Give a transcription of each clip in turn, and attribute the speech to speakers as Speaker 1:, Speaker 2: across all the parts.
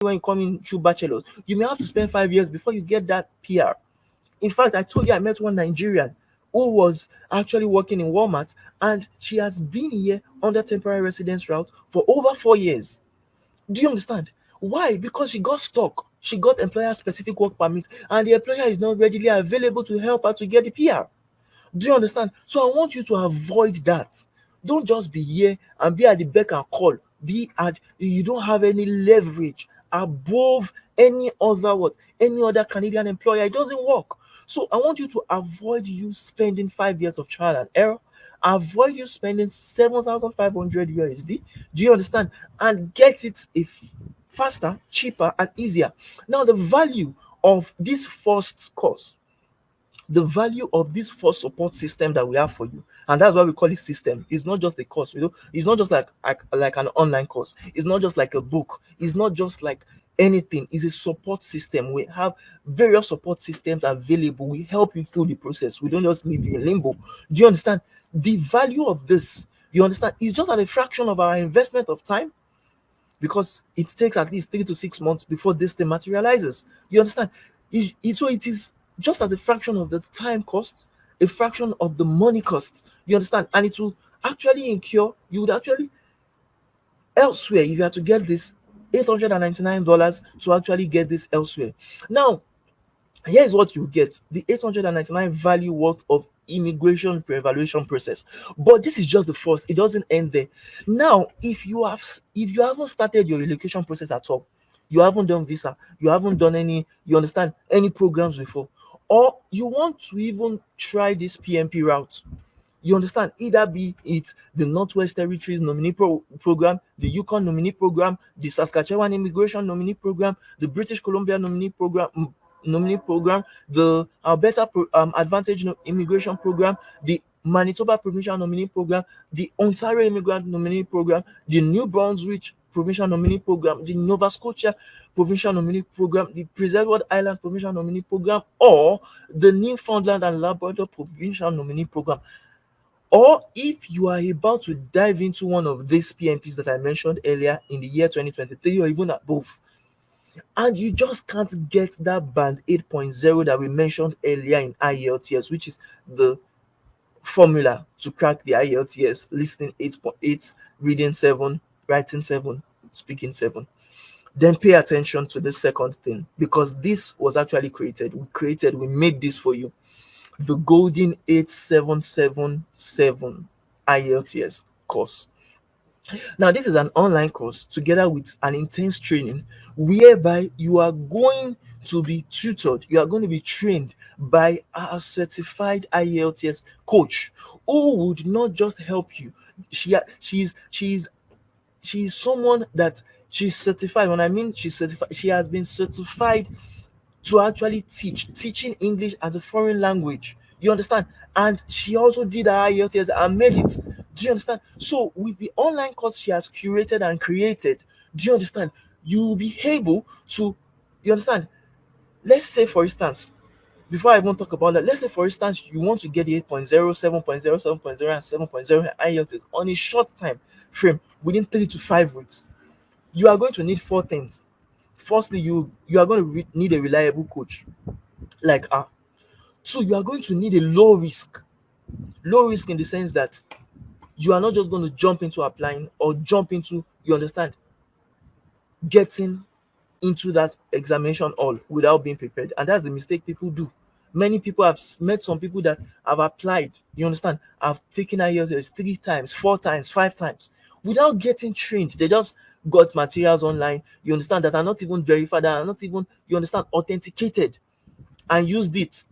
Speaker 1: when you come in through bachelor's, you may have to spend 5 years before you get that PR. In fact, I told you I met one Nigerian who was actually working in Walmart, and she has been here under temporary residence route for over 4 years. Do you understand? Why? Because she got stuck. She got employer specific work permit, and the employer is not readily available to help her to get the PR. Do you understand? So I want you to avoid that. Don't just be here and be at the beck and call. Be at You don't have any leverage above any other what any other Canadian employer. It doesn't work. So I want you to avoid you spending 5 years of trial and error. Avoid you spending 7,500 USD. Do you understand? And get it if faster, cheaper, and easier. Now the value of this first course, the value of this first support system that we have for you, and that's why we call it system. It's not just a course, it's not just like an online course, it's not just like a book, it's not just like anything. It's a support system. We have various support systems available. We help you through the process. We don't just leave you in limbo. Do you understand the value of this? You understand? It's just at a fraction of our investment of time, because it takes at least 3 to 6 months before this thing materializes. You understand? So it is just at a fraction of the time cost, a fraction of the money cost. You understand? And it will actually incur, you would actually, elsewhere, if you had to get this $899 to actually get this elsewhere. Now, here is what you get: the 899 value worth of immigration pre-evaluation process. But this is just the first, it doesn't end there. Now, if you haven't started your relocation process at all, you haven't done visa, you haven't done any, you understand, any programs before, or you want to even try this PMP route, you understand, either be it the Northwest Territories nominee program, the Yukon nominee program, the Saskatchewan immigration nominee program, the British Columbia nominee program, the Alberta Advantage immigration program, the Manitoba provincial nominee program, the Ontario immigrant nominee program, the New Brunswick provincial nominee program, the Nova Scotia provincial nominee program, the Prince Edward Island provincial nominee program, or the Newfoundland and Labrador provincial nominee program. Or if you are about to dive into one of these PMPs that I mentioned earlier in the year 2023 or even above, and you just can't get that band 8.0 that we mentioned earlier in IELTS, which is the formula to crack the IELTS: listening 8.8, reading 7, writing 7, speaking 7. Then pay attention to the second thing, because this was actually we made this for you: the Golden 8777 IELTS course. Now, this is an online course together with an intense training, whereby you are going to be tutored, you are going to be trained by a certified IELTS coach, who would not just help you. She's someone that she's certified. When I mean she's certified, she has been certified to actually teaching English as a foreign language. You understand? And she also did her IELTS and made it. Do you understand? So with the online course she has curated and created, do you understand? You will be able to, you understand? Let's say, for instance, before I even talk about that, let's say, for instance, you want to get the 8.0, 7.0, 7.0, and 7.0 IELTS on a short time frame within 3 to 5 weeks. You are going to need four things. Firstly, you are going to need a reliable coach like her. Two, you are going to need a low risk in the sense that you are not just going to jump into applying or jump into, you understand, getting into that examination hall without being prepared. And that's the mistake people do. Many people have met some people that have applied, you understand, have taken IELTS 3 times, 4 times, 5 times without getting trained. They just got materials online, you understand, that are not even verified, that are not even, you understand, authenticated, and used it.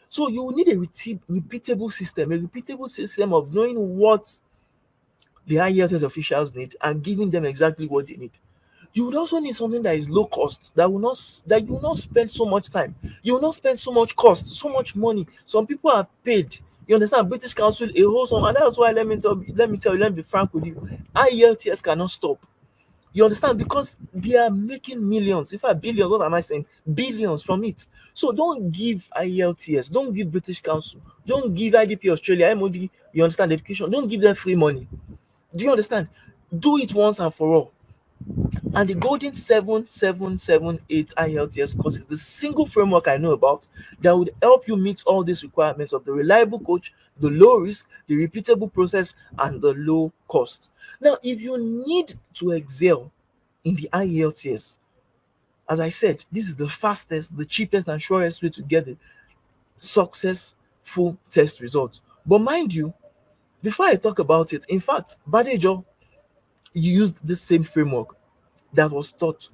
Speaker 1: So you will need a repeatable system of knowing what the IELTS officials need and giving them exactly what they need. You would also need something that is low cost, that you will not spend so much time, you will not spend so much cost, so much money. Some people have paid, you understand, British Council a whole sum, and that's why, let me be frank with you, IELTS cannot stop. You understand? Because they are making millions, in fact billions, what am I saying, billions from it. So don't give IELTS, don't give British Council, don't give IDP Australia, MOD, you understand, education, don't give them free money. Do you understand? Do it once and for all. And the Golden 7778 IELTS course is the single framework I know about that would help you meet all these requirements of the reliable coach, the low risk, the repeatable process, and the low cost. Now, if you need to excel in the IELTS, as I said, this is the fastest, the cheapest, and surest way to get the successful test results. But mind you, before I talk about it, in fact, Badejo used the same framework that was taught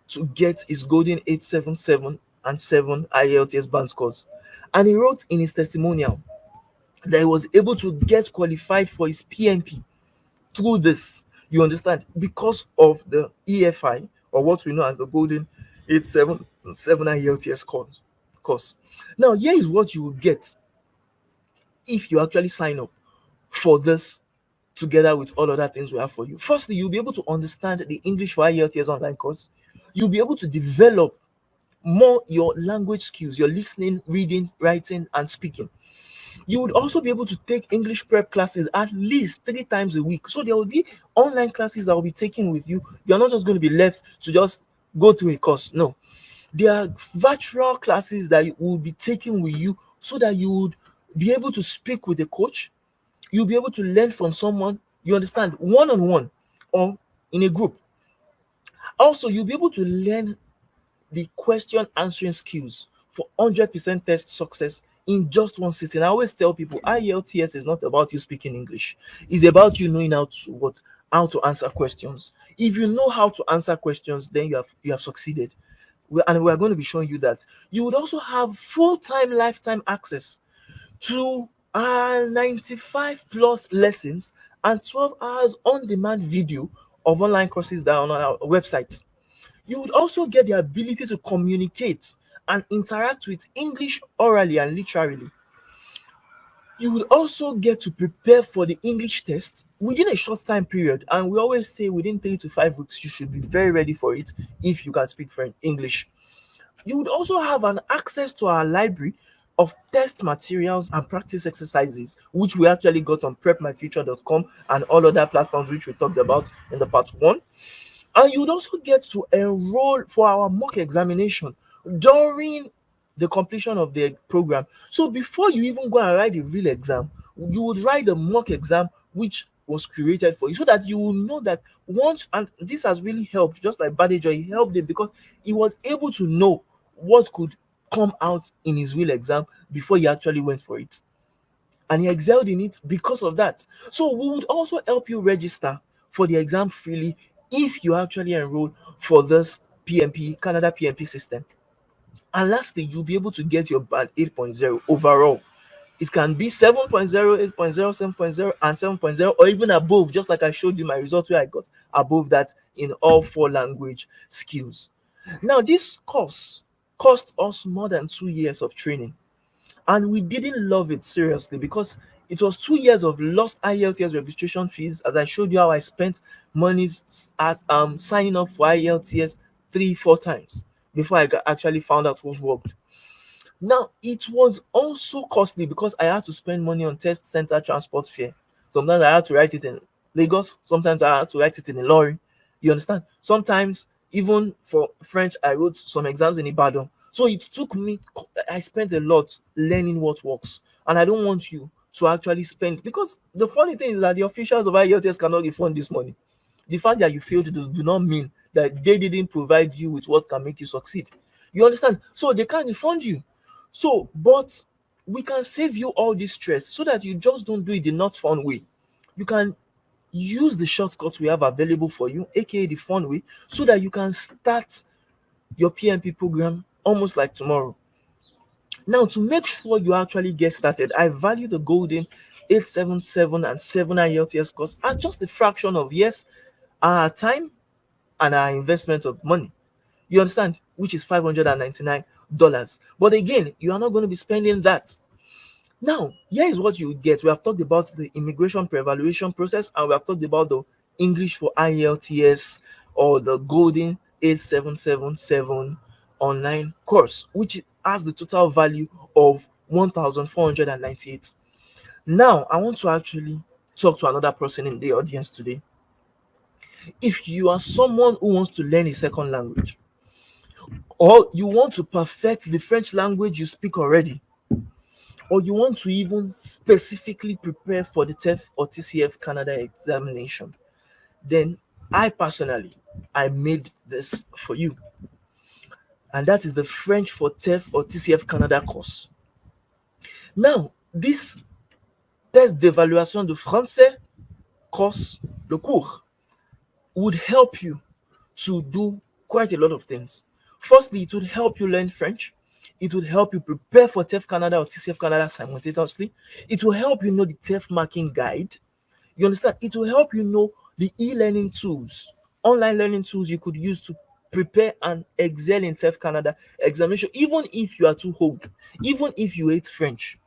Speaker 1: to get his golden 877 and 7 IELTS band scores. And he wrote in his testimonial that he was able to get qualified for his PMP through this. You understand? Because of the EFI, or what we know as the golden 877 IELTS course. Now, here is what you will get if you actually sign up for this together with all other things we have for you. Firstly, you'll be able to understand the English for IELTS online course. You'll be able to develop more your language skills, your listening, reading, writing, and speaking. You would also be able to take English prep classes at least 3 times a week. So there will be online classes that will be taken with you. You're not just going to be left to just go through a course. No, there are virtual classes that you will be taking with you so that you would be able to speak with a coach. You'll be able to learn from someone, you understand, one on one or in a group. Also, you'll be able to learn the question answering skills for 100% test success in just one sitting. I always tell people IELTS is not about you speaking English. It's about you knowing how to answer questions. If you know how to answer questions, then you have succeeded. And we are going to be showing you that. You would also have full-time lifetime access to 95 plus lessons and 12 hours on demand video of online courses that are on our website. You would also get the ability to communicate and interact with English orally and literally. You would also get to prepare for the English test within a short time period. And we always say within 3 to 5 weeks, you should be very ready for it if you can speak French, English. You would also have an access to our library of test materials and practice exercises, which we actually got on prepmyfuture.com and all other platforms which we talked about in the part one. And you would also get to enroll for our mock examination during the completion of the program. So before you even go and write the real exam, you would write the mock exam which was created for you so that you will know that once, and this has really helped, just like Badejo, he helped him because he was able to know what could come out in his real exam before he actually went for it, and he excelled in it because of that. So we would also help you register for the exam freely if you actually enroll for this PMP, Canada PMP system. And lastly, you'll be able to get your band 8.0 overall. It can be 7.0, 8.0, 7.0, and 7.0, or even above, just like I showed you my results where I got above that in all 4 language skills. Now, this course cost us more than 2 years of training, and we didn't love it seriously because it was 2 years of lost IELTS registration fees. As I showed you how I spent monies at signing up for IELTS 3 4 times before actually found out what worked. Now it was also costly because I had to spend money on test center transport fare. Sometimes I had to write it in Lagos, sometimes I had to write it in a lorry. You understand? Sometimes even for French, I wrote some exams in Ibadan. So it took me, I spent a lot learning what works. And I don't want you to actually spend, because the funny thing is that the officials of IELTS cannot refund this money. The fact that you failed do not mean that they didn't provide you with what can make you succeed. You understand? So they can't refund you. So, but we can save you all this stress so that you just don't do it the not fun way. You can use the shortcuts we have available for you, aka the fun way, so that you can start your PMP program almost like tomorrow. Now, to make sure you actually get started, I value the golden 877 and 7 IELTS course at just a fraction of, yes, our time and our investment of money. You understand? Which is $599. But again, you are not going to be spending that. Now, here is what you get. We have talked about the immigration pre-evaluation process, and we have talked about the English for IELTS, or the golden 8777 online course, which has the total value of 1,498. Now, I want to actually talk to another person in the audience today. If you are someone who wants to learn a second language, or you want to perfect the French language you speak already, or you want to even specifically prepare for the TEF or TCF Canada examination, then I made this for you. And that is the French for TEF or TCF Canada course. Now, this test d'évaluation de français course, le cours, would help you to do quite a lot of things. Firstly, it would help you learn French. It would help you prepare for TEF Canada or TCF Canada simultaneously. It will help you know the TEF marking guide. You understand? It will help you know the e-learning tools, online learning tools you could use to prepare and excel in TEF Canada examination, even if you are too old, even if you hate French.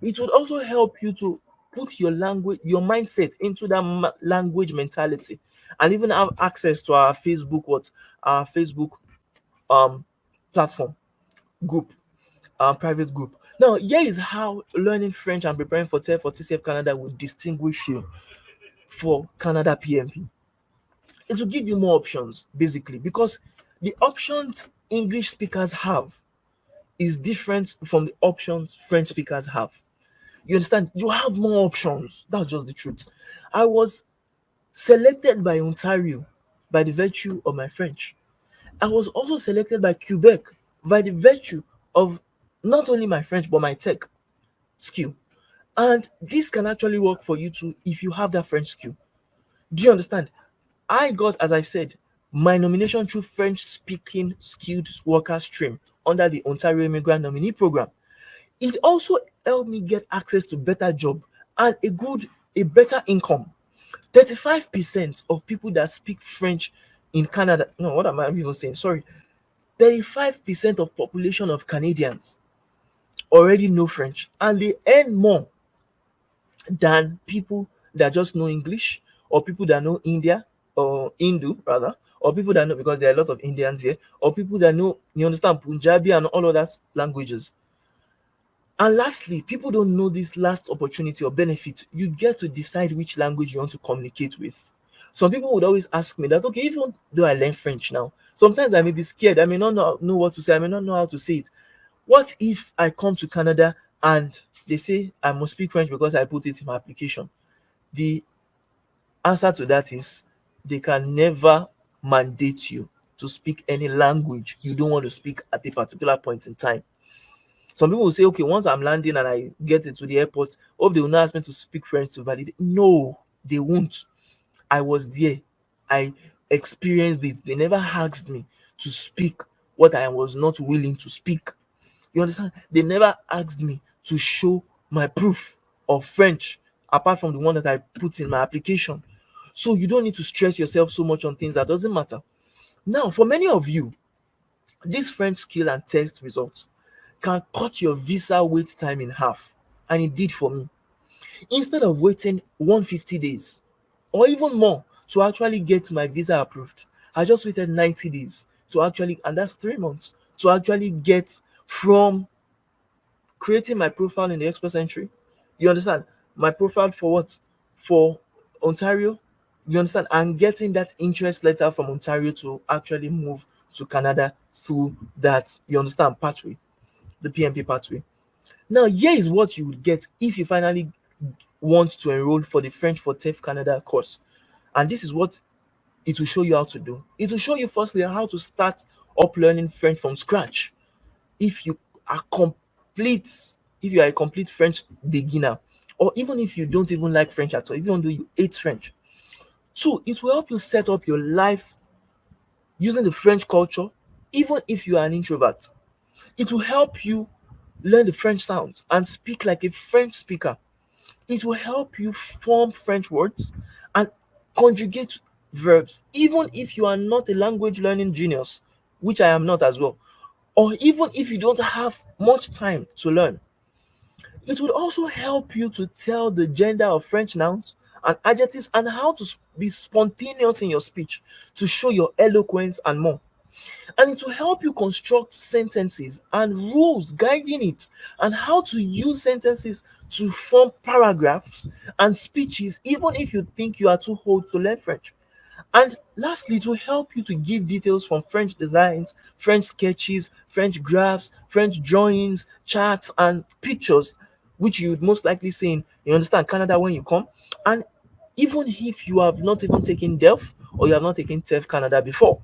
Speaker 1: It would also help you to put your language, your mindset into that language mentality, and even have access to our Facebook um platform group, private group. Now, here is how learning French and preparing for TEF or TCF Canada will distinguish you for Canada PMP. It will give you more options, basically, because the options English speakers have is different from the options French speakers have. You understand? You have more options. That's just the truth. I was selected by Ontario by the virtue of my French. I was also selected by Quebec by the virtue of not only my French but my tech skill. And this can actually work for you too if you have that French skill. Do you understand? I got, as I said, my nomination through French speaking skilled worker stream under the Ontario Immigrant Nominee Program. It also helped me get access to better job and a better income. 35% of people that speak French in Canada, no, what am I even saying? Sorry. 35% of population of Canadians already know French, and they earn more than people that just know English, or people that know India or Hindu rather, or people that know, because there are a lot of Indians here, or people that know, you understand, Punjabi and all other languages. And lastly, people don't know this last opportunity or benefit. You get to decide which language you want to communicate with. Some people would always ask me that, okay, even though I learn French now, sometimes I may be scared. I may not know what to say. I may not know how to say it. What if I come to Canada and they say I must speak French because I put it in my application? The answer to that is they can never mandate you to speak any language you don't want to speak at a particular point in time. Some people will say, okay, once I'm landing and I get into the airport, hope they will not ask me to speak French to validate. No, they won't. I was there. I experienced it. They never asked me to speak what I was not willing to speak. You understand? They never asked me to show my proof of French apart from the one that I put in my application. So you don't need to stress yourself so much on things that doesn't matter. Now, for many of you, this French skill and test results can cut your visa wait time in half. And it did for me. Instead of waiting 150 days or even more to actually get my visa approved, I just waited 90 days to actually, and that's 3 months, to actually get from creating my profile in the Express Entry. You understand? My profile for what? For Ontario. You understand? And getting that interest letter from Ontario to actually move to Canada through that, you understand, pathway, the PMP pathway. Now, here is what you would get if you finally want to enroll for the French for TEF Canada course. And this is what it will show you how to do. It will show you firstly how to start up learning French from scratch. If you are complete, if you are a complete French beginner, or even if you don't even like French at all, even though you hate French. Two, it will help you set up your life using the French culture, even if you are an introvert. It will help you learn the French sounds and speak like a French speaker. It will help you form French words and conjugate verbs, even if you are not a language learning genius, which I am not as well, or even if you don't have much time to learn. It would also help you to tell the gender of French nouns and adjectives and how to be spontaneous in your speech to show your eloquence and more. And it will help you construct sentences and rules guiding it, and how to use sentences to form paragraphs and speeches, even if you think you are too old to learn French. And lastly, it will help you to give details from French designs, French sketches, French graphs, French drawings, charts, and pictures, which you would most likely see in, you understand, Canada when you come. And even if you have not even taken DEF or you have not taken TEF Canada before,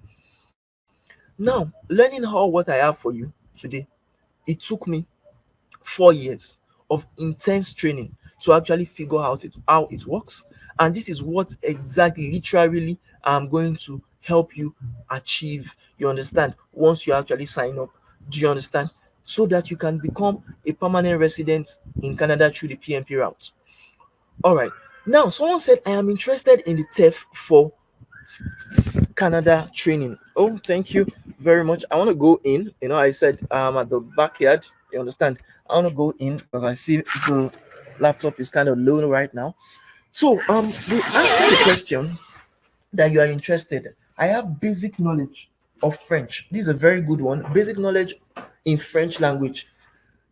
Speaker 1: now learning how what I have for you today, it took me 4 years of intense training to actually figure out how it works. And this is what exactly, literally, I'm going to help you achieve. You understand? Once you actually sign up, do you understand? So that you can become a permanent resident in Canada through the PMP route. All right. Now, someone said, I am interested in the TEF for Canada training. Oh, thank you very much. I want to go in. I said at the backyard. You understand? I want to go in because I see the laptop is kind of low right now. So we answer the question that you are interested. I have basic knowledge of French. This is a very good one. Basic knowledge in French language.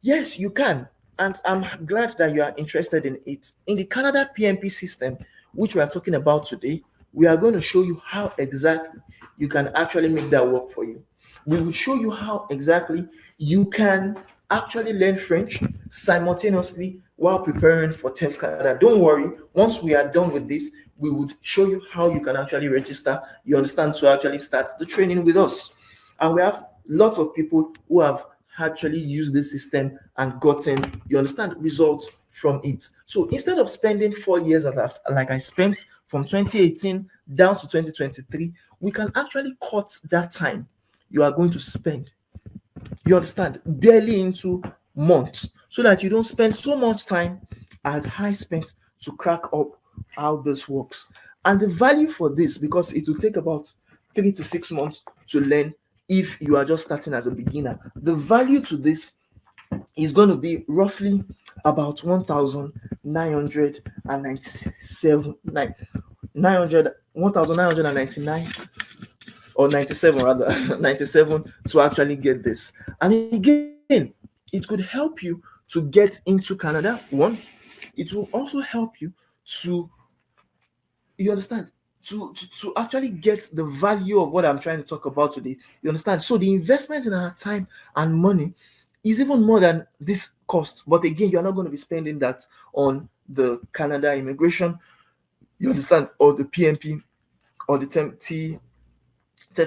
Speaker 1: Yes, you can. And I'm glad that you are interested in it. In the Canada PMP system, which we are talking about today, we are going to show you how exactly you can actually make that work for you. We will show you how exactly you can actually learn French simultaneously while preparing for TEF Canada. Don't worry, once we are done with this, we would show you how you can actually register, you understand, to actually start the training with us. And we have lots of people who have actually used this system and gotten, you understand, results from it. So instead of spending 4 years like I spent from 2018 down to 2023, we can actually cut that time you are going to spend, you understand, barely into months, so that you don't spend so much time as I spent to crack up how this works. And the value for this, because it will take about 3 to 6 months to learn if you are just starting as a beginner, the value to this is going to be roughly about 1,997 1,999 or 97 rather 97 to actually get this. And again, it could help you to get into Canada. One, it will also help you to, you understand, to actually get the value of what I'm trying to talk about today. You understand? So the investment in our time and money is even more than this cost. But again, you're not going to be spending that on the Canada immigration, you understand, or the PMP or the TEF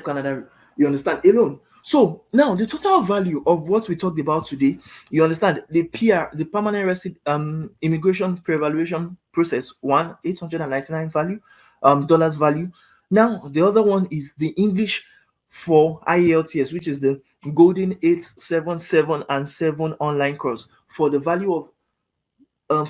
Speaker 1: Canada, you understand, alone. So now the total value of what we talked about today, you understand, the PR, the permanent resident immigration pre-evaluation process, one, 899 value, dollars value. Now the other one is the English for IELTS, which is the Golden 877 and 7 online course for the value of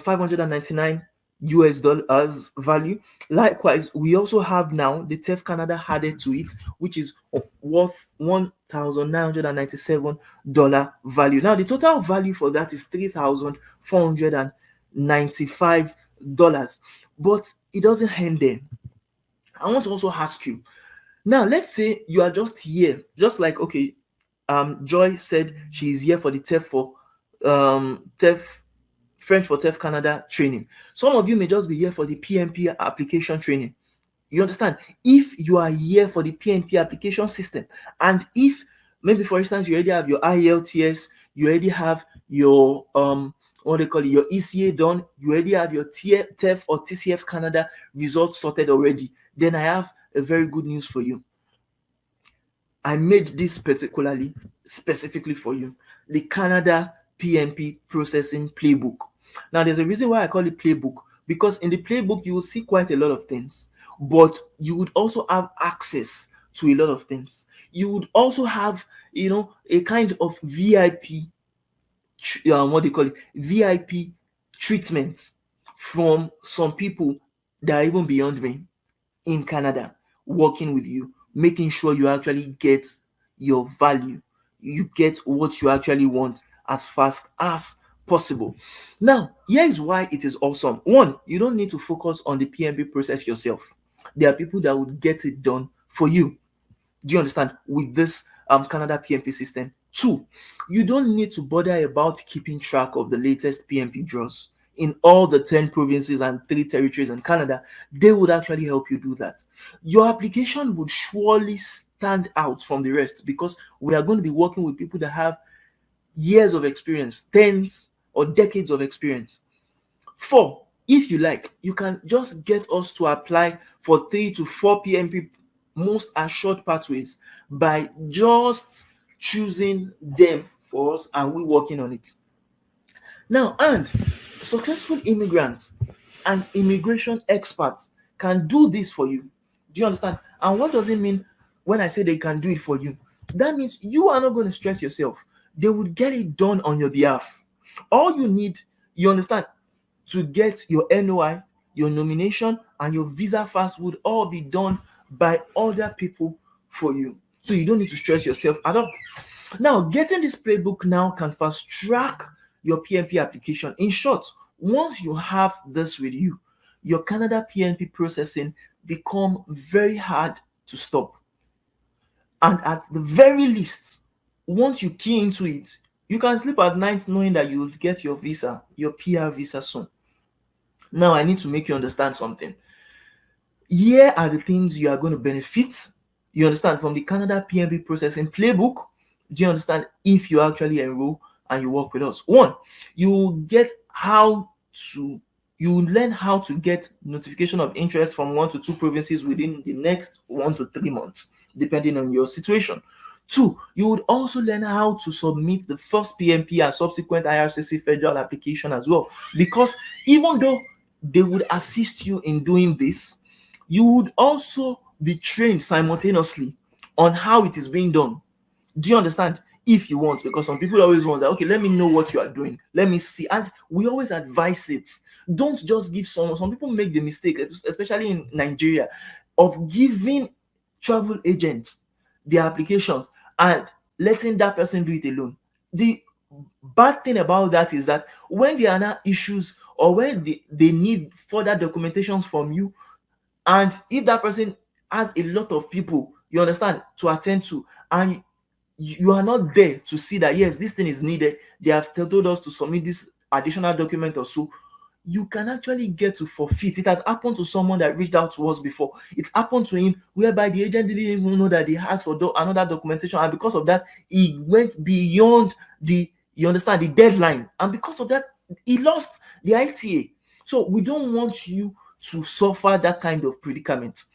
Speaker 1: 599 US dollars value. Likewise, we also have now the TEF Canada added to it, which is worth $1,997 value. Now, the total value for that is $3,495. But it doesn't end there. I want to also ask you now, let's say you are just here, just like, okay, Joy said she is here for the TEF for TEF French for TEF Canada training. Some of you may just be here for the PMP application training. You understand? If you are here for the PMP application system, and if maybe for instance you already have your IELTS, you already have your what they call it, your ECA done, you already have your TEF or TCF Canada results sorted already, then I have a very good news for you. I made this particularly specifically for you, the Canada PMP processing playbook. Now, there's a reason why I call it playbook, because in the playbook you will see quite a lot of things, but you would also have access to a lot of things. You would also have, a kind of VIP, what they call it, VIP treatment from some people that are even beyond me in Canada, working with you, making sure you actually get your value, you get what you actually want as fast as possible. Now, here is why it is awesome. One, you don't need to focus on the PMP process yourself. There are people that would get it done for you. Do you understand? With this Canada PMP system. Two, you don't need to bother about keeping track of the latest PMP draws in all the 10 provinces and 3 territories in Canada, they would actually help you do that. Your application would surely stand out from the rest because we are going to be working with people that have years of experience, tens or decades of experience. Four, if you like, you can just get us to apply for 3 to 4 PMP most assured pathways by just choosing them for us and we working on it. Now, and successful immigrants and immigration experts can do this for you. Do you understand? And what does it mean when I say they can do it for you? That means you are not going to stress yourself. They would get it done on your behalf. All you need, you understand, to get your NOI, your nomination, and your visa fast would all be done by other people for you. So you don't need to stress yourself at all. Now, getting this playbook now can fast track your PNP application. In short, once you have this with you, your Canada PNP processing become very hard to stop. And at the very least, once you key into it, you can sleep at night knowing that you will get your visa, your PR visa soon. Now, I need to make you understand something. Here are the things you are going to benefit, you understand, from the Canada PNB processing playbook. Do you understand? If you actually enroll and you work with us, one, you will get how to you will learn how to get notification of interest from 1 to 2 provinces within the next 1 to 3 months, depending on your situation. Two, you would also learn how to submit the first PMP and subsequent IRCC federal application as well. Because even though they would assist you in doing this, you would also be trained simultaneously on how it is being done. Do you understand? If you want, because some people always want that, okay, let me know what you are doing. Let me see. And we always advise it. Don't just give someone, some people make the mistake, especially in Nigeria, of giving travel agents their applications and letting that person do it alone. The bad thing about that is that when there are now issues or when they need further documentations from you, and if that person has a lot of people, you understand, to attend to, and you are not there to see that yes, this thing is needed, they have told us to submit this additional document or so, you can actually get to forfeit. It has happened to someone that reached out to us before. It happened to him whereby the agent didn't even know that they asked for another documentation, and because of that, he went beyond the, you understand, the deadline, and because of that, he lost the ITA. So we don't want you to suffer that kind of predicament.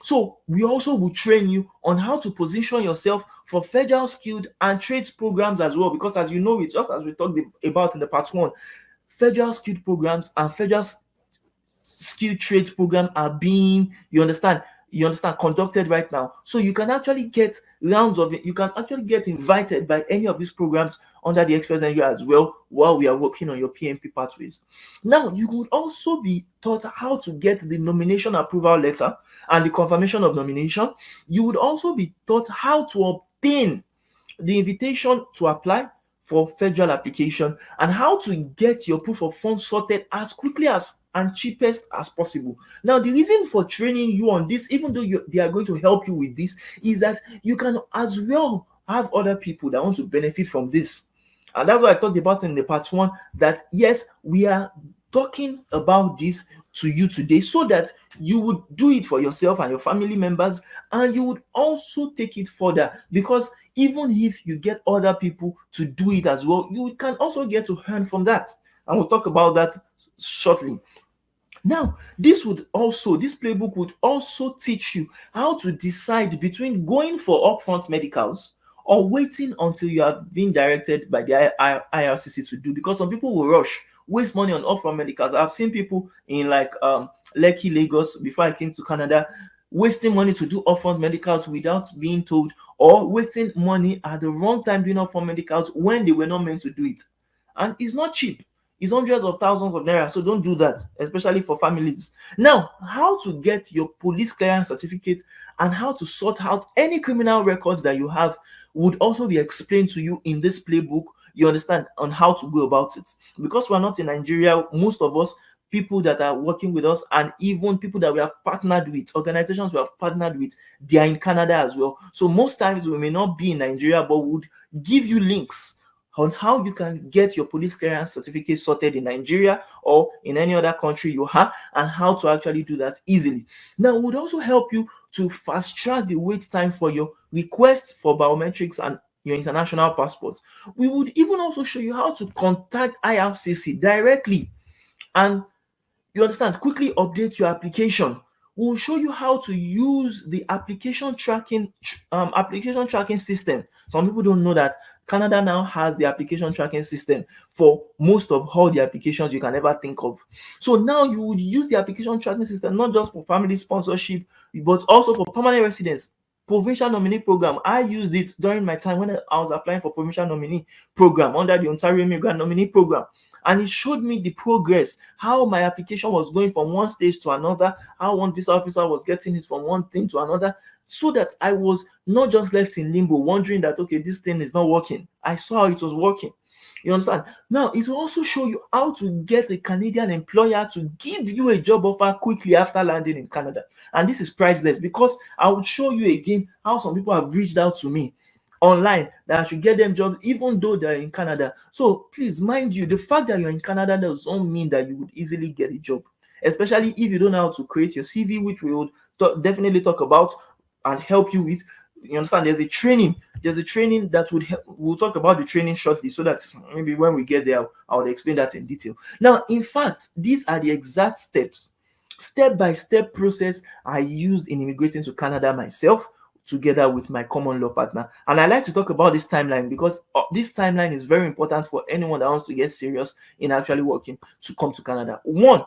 Speaker 1: So we also will train you on how to position yourself for federal skilled and trades programs as well, because as you know it, just as we talked about in the part one, federal skilled programs and federal skilled trades program are being, you understand, conducted right now. So you can actually get rounds of it. You can actually get invited by any of these programs under the Express Nigeria as well while we are working on your PMP pathways. Now, you would also be taught how to get the nomination approval letter and the confirmation of nomination. You would also be taught how to obtain the invitation to apply for federal application and how to get your proof of funds sorted as quickly as and cheapest as possible. Now, the reason for training you on this, even though they are going to help you with this, is that you can as well have other people that want to benefit from this. And that's what I talked about in the part one, that yes, we are talking about this to you today so that you would do it for yourself and your family members, and you would also take it further, because even if you get other people to do it as well, you can also get to earn from that, and we'll talk about that shortly. Now, this playbook would also teach you how to decide between going for upfront medicals or waiting until you have been directed by the IRCC to do, because some people will rush, waste money on upfront medicals. I've seen people in like Lekki, Lagos, before I came to Canada, wasting money to do upfront medicals without being told, or wasting money at the wrong time doing upfront medicals when they were not meant to do it. And it's not cheap. It's hundreds of thousands of naira. So don't do that, especially for families. Now, how to get your police clearance certificate and how to sort out any criminal records that you have would also be explained to you in this playbook. You understand, on how to go about it. Because we're not in Nigeria, most of us, people that are working with us, and even people that we have partnered with, organizations we have partnered with, they are in Canada as well. So most times we may not be in Nigeria, but would give you links on how you can get your police clearance certificate sorted in Nigeria or in any other country you have, and how to actually do that easily. Now, it would also help you to fast track the wait time for your request for biometrics and your international passport. We would even also show you how to contact IRCC directly and, you understand, quickly update your application. We'll show you how to use the application tracking system. Some people don't know that Canada now has the application tracking system for most of all the applications you can ever think of. So now you would use the application tracking system not just for family sponsorship, but also for permanent residence. Provincial nominee program. I used it during my time when I was applying for provincial nominee program under the Ontario Immigrant Nominee Program, and it showed me the progress, how my application was going from one stage to another, how one visa officer was getting it from one thing to another, so that I was not just left in limbo wondering that, okay, this thing is not working. I saw how it was working. You understand? Now, it will also show you how to get a Canadian employer to give you a job offer quickly after landing in Canada. And this is priceless, because I would show you again how some people have reached out to me online that I should get them jobs even though they're in Canada. So please, mind you, the fact that you're in Canada doesn't mean that you would easily get a job, especially if you don't know how to create your CV, which we would definitely talk about and help you with. You understand? There's a training that would help. We'll talk about the training shortly, so that maybe when we get there, I will explain that in detail. Now, in fact, these are the exact steps, step-by-step process I used in immigrating to Canada myself, together with my common law partner. And I like to talk about this timeline because this timeline is very important for anyone that wants to get serious in actually working to come to Canada. One,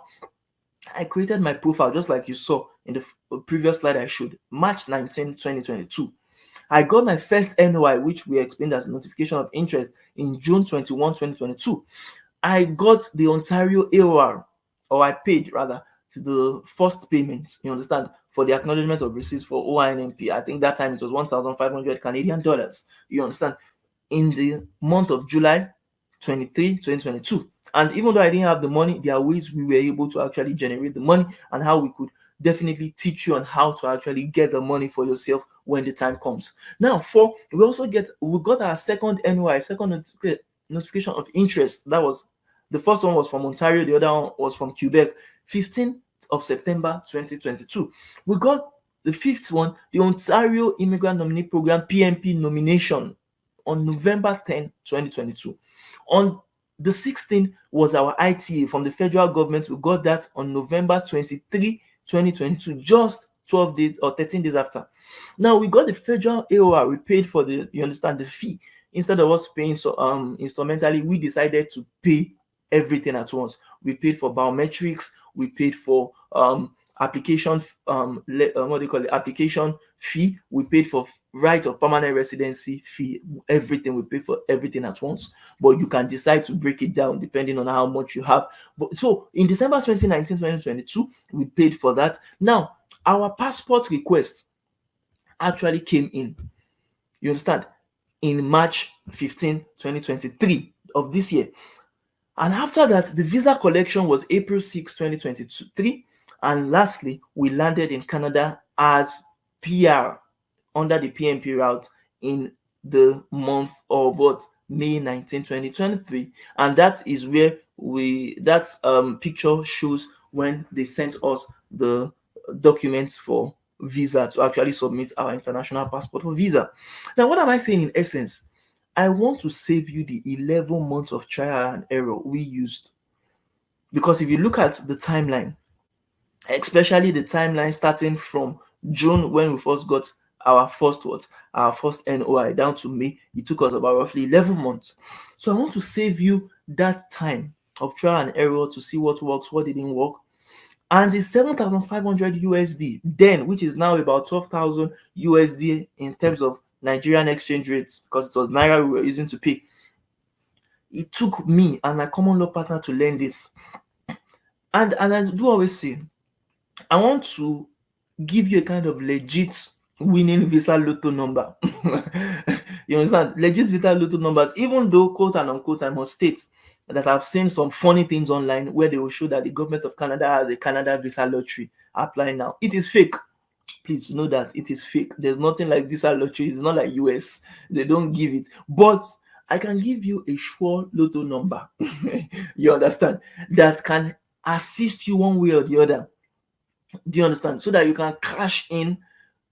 Speaker 1: I created my profile just like you saw in the previous slide I showed, March 19, 2022. I got my first NOI, which we explained as notification of interest, in June 21, 2022. I got the Ontario AOR, or I paid rather, the first payment, you understand, for the acknowledgement of receipts for OINMP. I think that time it was 1,500 Canadian dollars, you understand, in the month of July 23, 2022. And even though I didn't have the money, there are ways we were able to actually generate the money, and how we could definitely teach you on how to actually get the money for yourself when the time comes. Now, we got our second NOI, notification of interest. That was, the first one was from Ontario, the other one was from Quebec, 15th of September 2022. We got the fifth one, the Ontario Immigrant Nominee Program PMP nomination, on November 10, 2022. On the 16th was our ITA from the federal government. We got that on November 23, 2022, just 12 days or 13 days after. Now, we got the federal AOR. We paid for the fee. Instead of us paying instrumentally, we decided to pay everything at once. We paid for biometrics, we paid for application application fee, we paid for right of permanent residency fee, everything. We paid for everything at once, but you can decide to break it down depending on how much you have. But so in December 2019, 2022, we paid for that. Now, our passport request actually came in, you understand, in March 15, 2023 of this year. And after that, the visa collection was April 6, 2023. And lastly, we landed in Canada as PR under the PMP route in the month of May 19, 2023. And that is where that picture shows when they sent us the documents for visa to actually submit our international passport for visa. Now, what am I saying in essence? I want to save you the 11 months of trial and error we used. Because if you look at the timeline, especially the timeline starting from June when we first got our first NOI down to May, it took us about roughly 11 months. So I want to save you that time of trial and error to see what works, what didn't work. And the 7,500 USD then, which is now about 12,000 USD in terms of Nigerian exchange rates, because it was Naira we were using to pay. It took me and my common law partner to learn this. And I do always say, I want to give you a kind of legit winning visa lotto number. You understand? Legit visa lotto numbers, even though, quote and unquote, I must state that I've seen some funny things online where they will show that the government of Canada has a Canada visa lottery applying now. It is fake. Please know that it is fake. There's nothing like visa lottery. It's not like US. They don't give it. But I can give you a sure lotto number, you understand, that can assist you one way or the other. Do you understand? So that you can cash in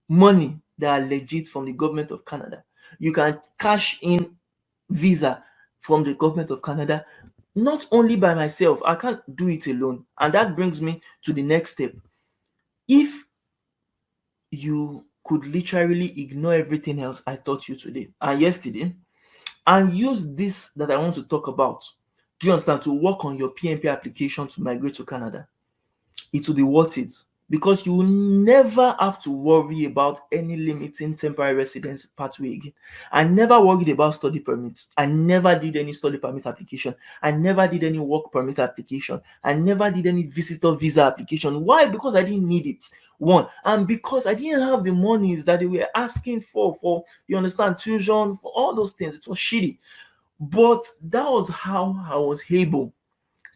Speaker 1: money that are legit from the government of Canada. You can cash in visa from the government of Canada, not only by myself. I can't do it alone. And that brings me to the next step. If you could literally ignore everything else I taught you today and yesterday and use this that I want to talk about, do you understand, to work on your PNP application to migrate to Canada, it will be worth it, because you will never have to worry about any limiting temporary residence pathway again. I never worried about study permits. I never did any study permit application. I never did any work permit application. I never did any visitor visa application. Why? Because I didn't need it. One, and because I didn't have the monies that they were asking for, you understand, tuition, for all those things. It was shitty. But that was how I was able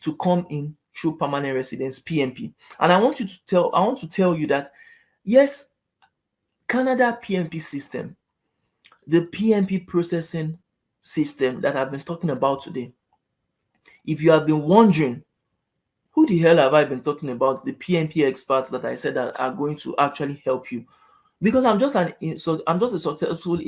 Speaker 1: to come in through permanent residence PNP. And I want to tell you that yes, Canada PNP system, the PNP processing system that I've been talking about today, if you have been wondering who the hell have I been talking about, the PNP experts that I said that are going to actually help you, because I'm just a successful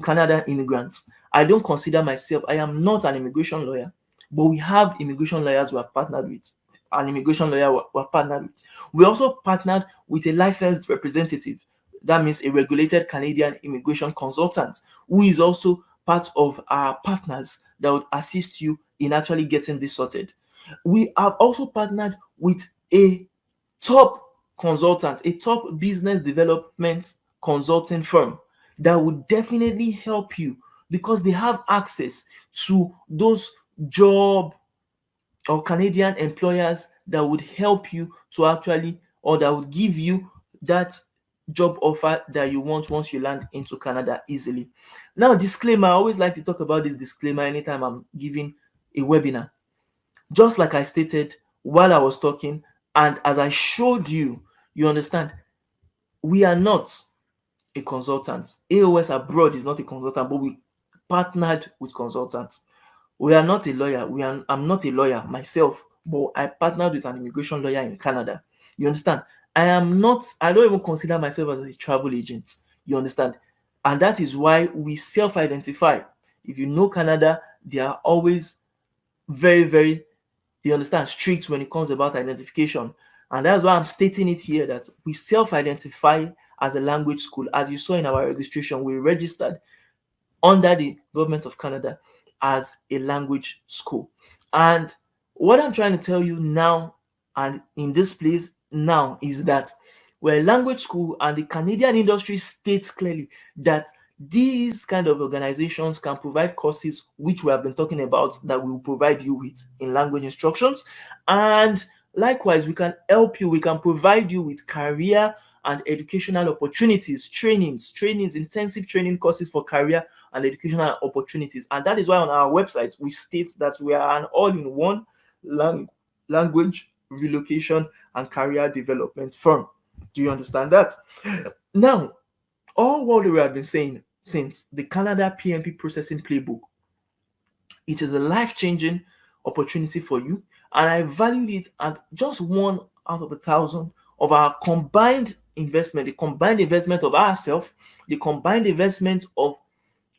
Speaker 1: Canada immigrant. I don't consider myself, I am not an immigration lawyer, but we have immigration lawyers we have partnered with. An immigration lawyer we have partnered with. We also partnered with a licensed representative. That means a regulated Canadian immigration consultant who is also part of our partners that would assist you in actually getting this sorted. We have also partnered with a top consultant, a top business development consulting firm that would definitely help you, because they have access to those job or Canadian employers that would help you to actually, or that would give you that job offer that you want once you land into Canada easily. Now, disclaimer, I always like to talk about this disclaimer anytime I'm giving a webinar. Just like I stated while I was talking, and as I showed you, you understand, we are not a consultant. A.O.S abroad is not a consultant, but we partnered with consultants. We are not a lawyer. I'm not a lawyer myself, but I partnered with an immigration lawyer in Canada. You understand? I don't even consider myself as a travel agent. You understand? And that is why we self-identify. If you know Canada, they are always very, very, you understand, strict when it comes about identification. And that's why I'm stating it here that we self-identify as a language school. As you saw in our registration, we registered under the government of Canada as a language school. And what I'm trying to tell you now and in this place now is that we're a language school, and the Canadian industry states clearly that these kind of organizations can provide courses which we have been talking about, that we will provide you with in language instructions. And likewise, we can help you, we can provide you with career and educational opportunities, trainings, intensive training courses for career and educational opportunities. And that is why on our website we state that we are an all-in-one language relocation and career development firm. Do you understand that? Now, all what we have been saying since the Canada PNP processing playbook, it is a life-changing opportunity for you, and I valued it at just one out of 1,000 of our combined investment, the combined investment of ourselves, the combined investment of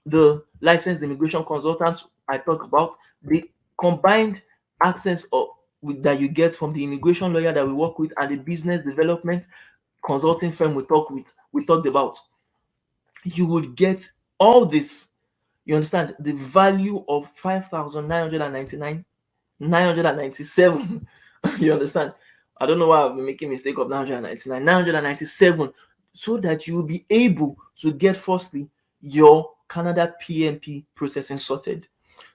Speaker 1: the licensed immigration consultant I talked about, the combined access that you get from the immigration lawyer that we work with, and the business development consulting firm we talked about. You would get all this. You understand the value of 5,999, 997. You understand? I don't know why I've been making mistake of 999, 997, so that you will be able to get firstly your Canada PNP processing sorted,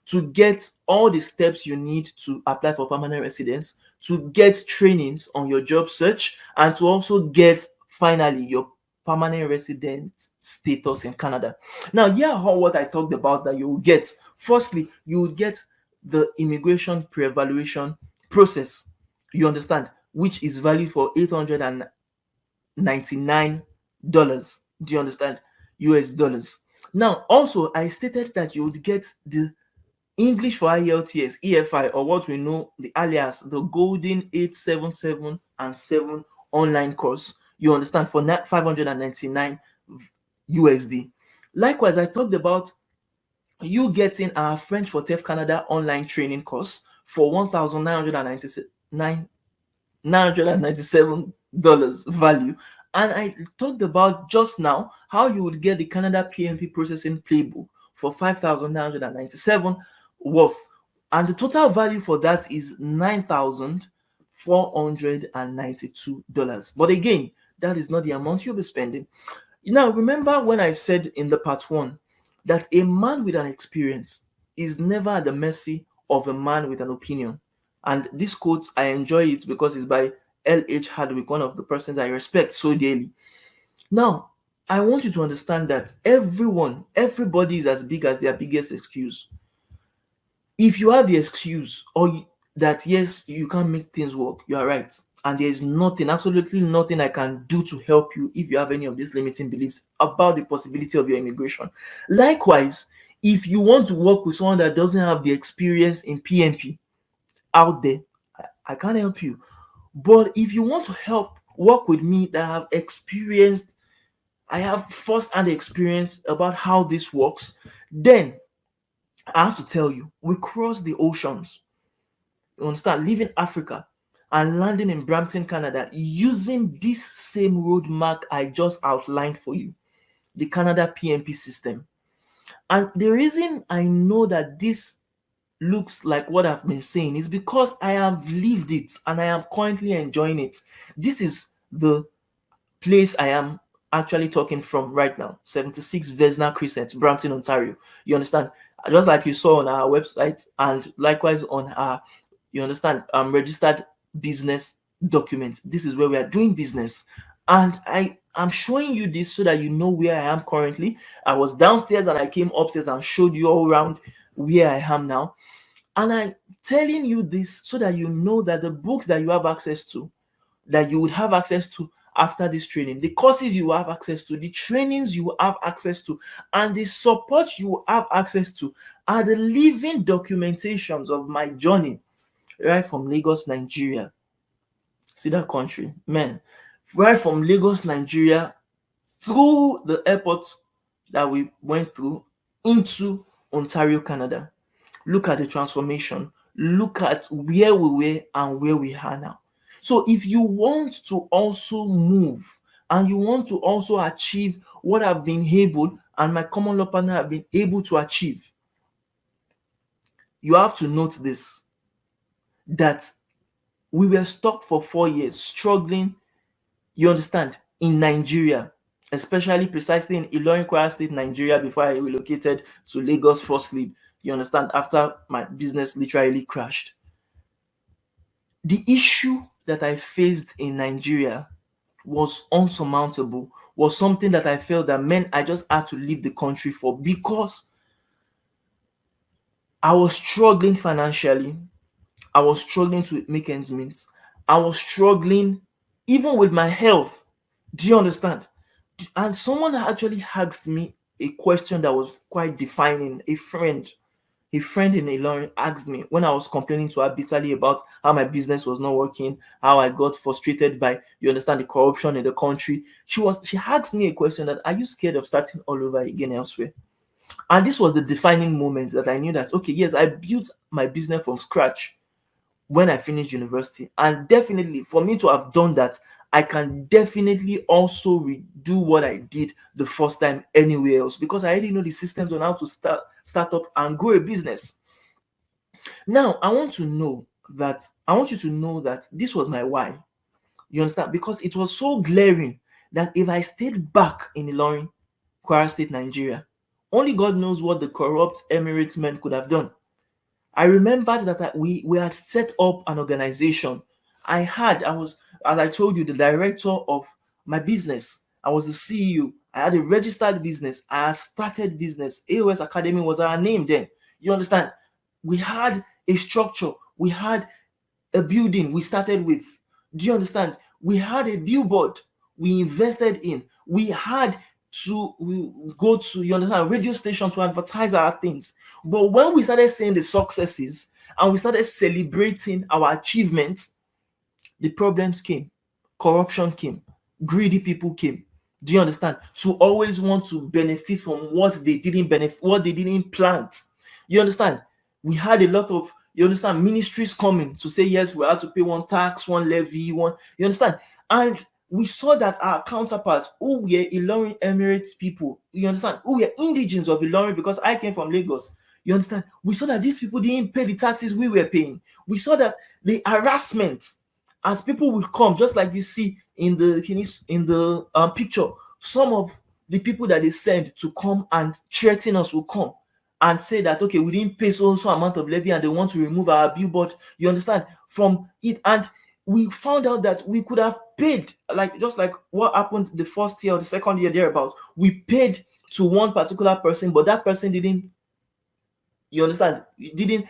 Speaker 1: to get all the steps you need to apply for permanent residence, to get trainings on your job search, and to also get finally your permanent resident status in Canada. Now, how what I talked about that you will get. Firstly, you will get the immigration pre-evaluation process. You understand, which is valued for $899. Do you understand? US dollars. Now, also, I stated that you would get the English for IELTS, EFI, or what we know the alias, the Golden 877 and 7 online course. You understand, for 599 USD. Likewise, I talked about you getting our French for TEF Canada online training course for $1,997 value. And I talked about just now how you would get the Canada PMP processing playbook for 5,997 worth. And the total value for that is $9,492. But again, that is not the amount you'll be spending. Now, remember when I said in the part one that a man with an experience is never at the mercy of a man with an opinion. And this quote, I enjoy it because it's by L.H. Hardwick, one of the persons I respect so dearly. Now, I want you to understand that everybody is as big as their biggest excuse. If you have the excuse that yes, you can't make things work, you are right. And there is nothing, absolutely nothing I can do to help you if you have any of these limiting beliefs about the possibility of your immigration. Likewise, if you want to work with someone that doesn't have the experience in PMP out there, I can't help you. But if you want to work with me that have experienced, I have first-hand experience about how this works, then I have to tell you, we cross the oceans. You understand? Leaving Africa and landing in Brampton, Canada, using this same roadmap I just outlined for you, the Canada PMP system. And the reason I know that this looks like what I've been saying is because I have lived it and I am currently enjoying it. This is the place I am actually talking from right now, 76 Vesna Crescent, Brampton, Ontario. You understand? Just like you saw on our website and likewise on our, you understand, registered business document. This is where we are doing business. And I am showing you this so that you know where I am currently. I was downstairs and I came upstairs and showed you all around where I am now. And I'm telling you this so that you know that the books that you have access to, that you would have access to after this training, the courses you have access to, the trainings you have access to, and the support you have access to are the living documentations of my journey right from Lagos, Nigeria. See that country, man, right from Lagos, Nigeria, through the airport that we went through into Ontario, Canada. Look at the transformation. Look at where we were and where we are now. So if you want to also move and you want to also achieve what I've been able and my common law partner have been able to achieve, you have to note this, that we were stuck for 4 years struggling, you understand, in Nigeria, especially precisely in Ilorin, Kwara State, Nigeria, before I relocated to Lagos firstly, you understand, after my business literally crashed. The issue that I faced in Nigeria was unsurmountable, was something that I felt that meant I just had to leave the country for, because I was struggling financially. I was struggling to make ends meet. I was struggling even with my health. Do you understand? And someone actually asked me a question that was quite defining. A friend in Ilorin asked me when I was complaining to her bitterly about how my business was not working, how I got frustrated by, you understand, the corruption in the country. She asked me a question that, are you scared of starting all over again elsewhere? And this was the defining moment that I knew that, okay, yes, I built my business from scratch when I finished university. And definitely for me to have done that, I can definitely also redo what I did the first time anywhere else, because I already know the systems on how to start up and grow a business. Now, I want you to know that this was my why. You understand? Because it was so glaring that if I stayed back in Ilorin, Kwara State, Nigeria, only God knows what the corrupt Emirates men could have done. I remembered that we had set up an organization. I was, as I told you, the director of my business. I was the CEO. I had a registered business. I had started business. A.O.S Academy was our name then. You understand? We had a structure. We had a building we started with. Do you understand? We had a billboard we invested in. We had to we go to, you understand, radio station to advertise our things. But when we started seeing the successes and we started celebrating our achievements, the problems came, corruption came, greedy people came. Do you understand? To always want to benefit from what they didn't plant. You understand? We had a lot of, you understand, ministries coming to say yes, we had to pay one tax, one levy, one, you understand? And we saw that our counterparts who were Ilorin Emirates people, you understand, who were indigenes of Ilorin, because I came from Lagos, you understand, we saw that these people didn't pay the taxes we were paying. We saw that the harassment, as people will come, just like you see in the picture, some of the people that they send to come and threaten us will come and say that, okay, we didn't pay so amount of levy and they want to remove our billboard, you understand, from it. And we found out that we could have paid, like just like what happened the first year or the second year thereabout. We paid to one particular person, but that person didn't, you understand, didn't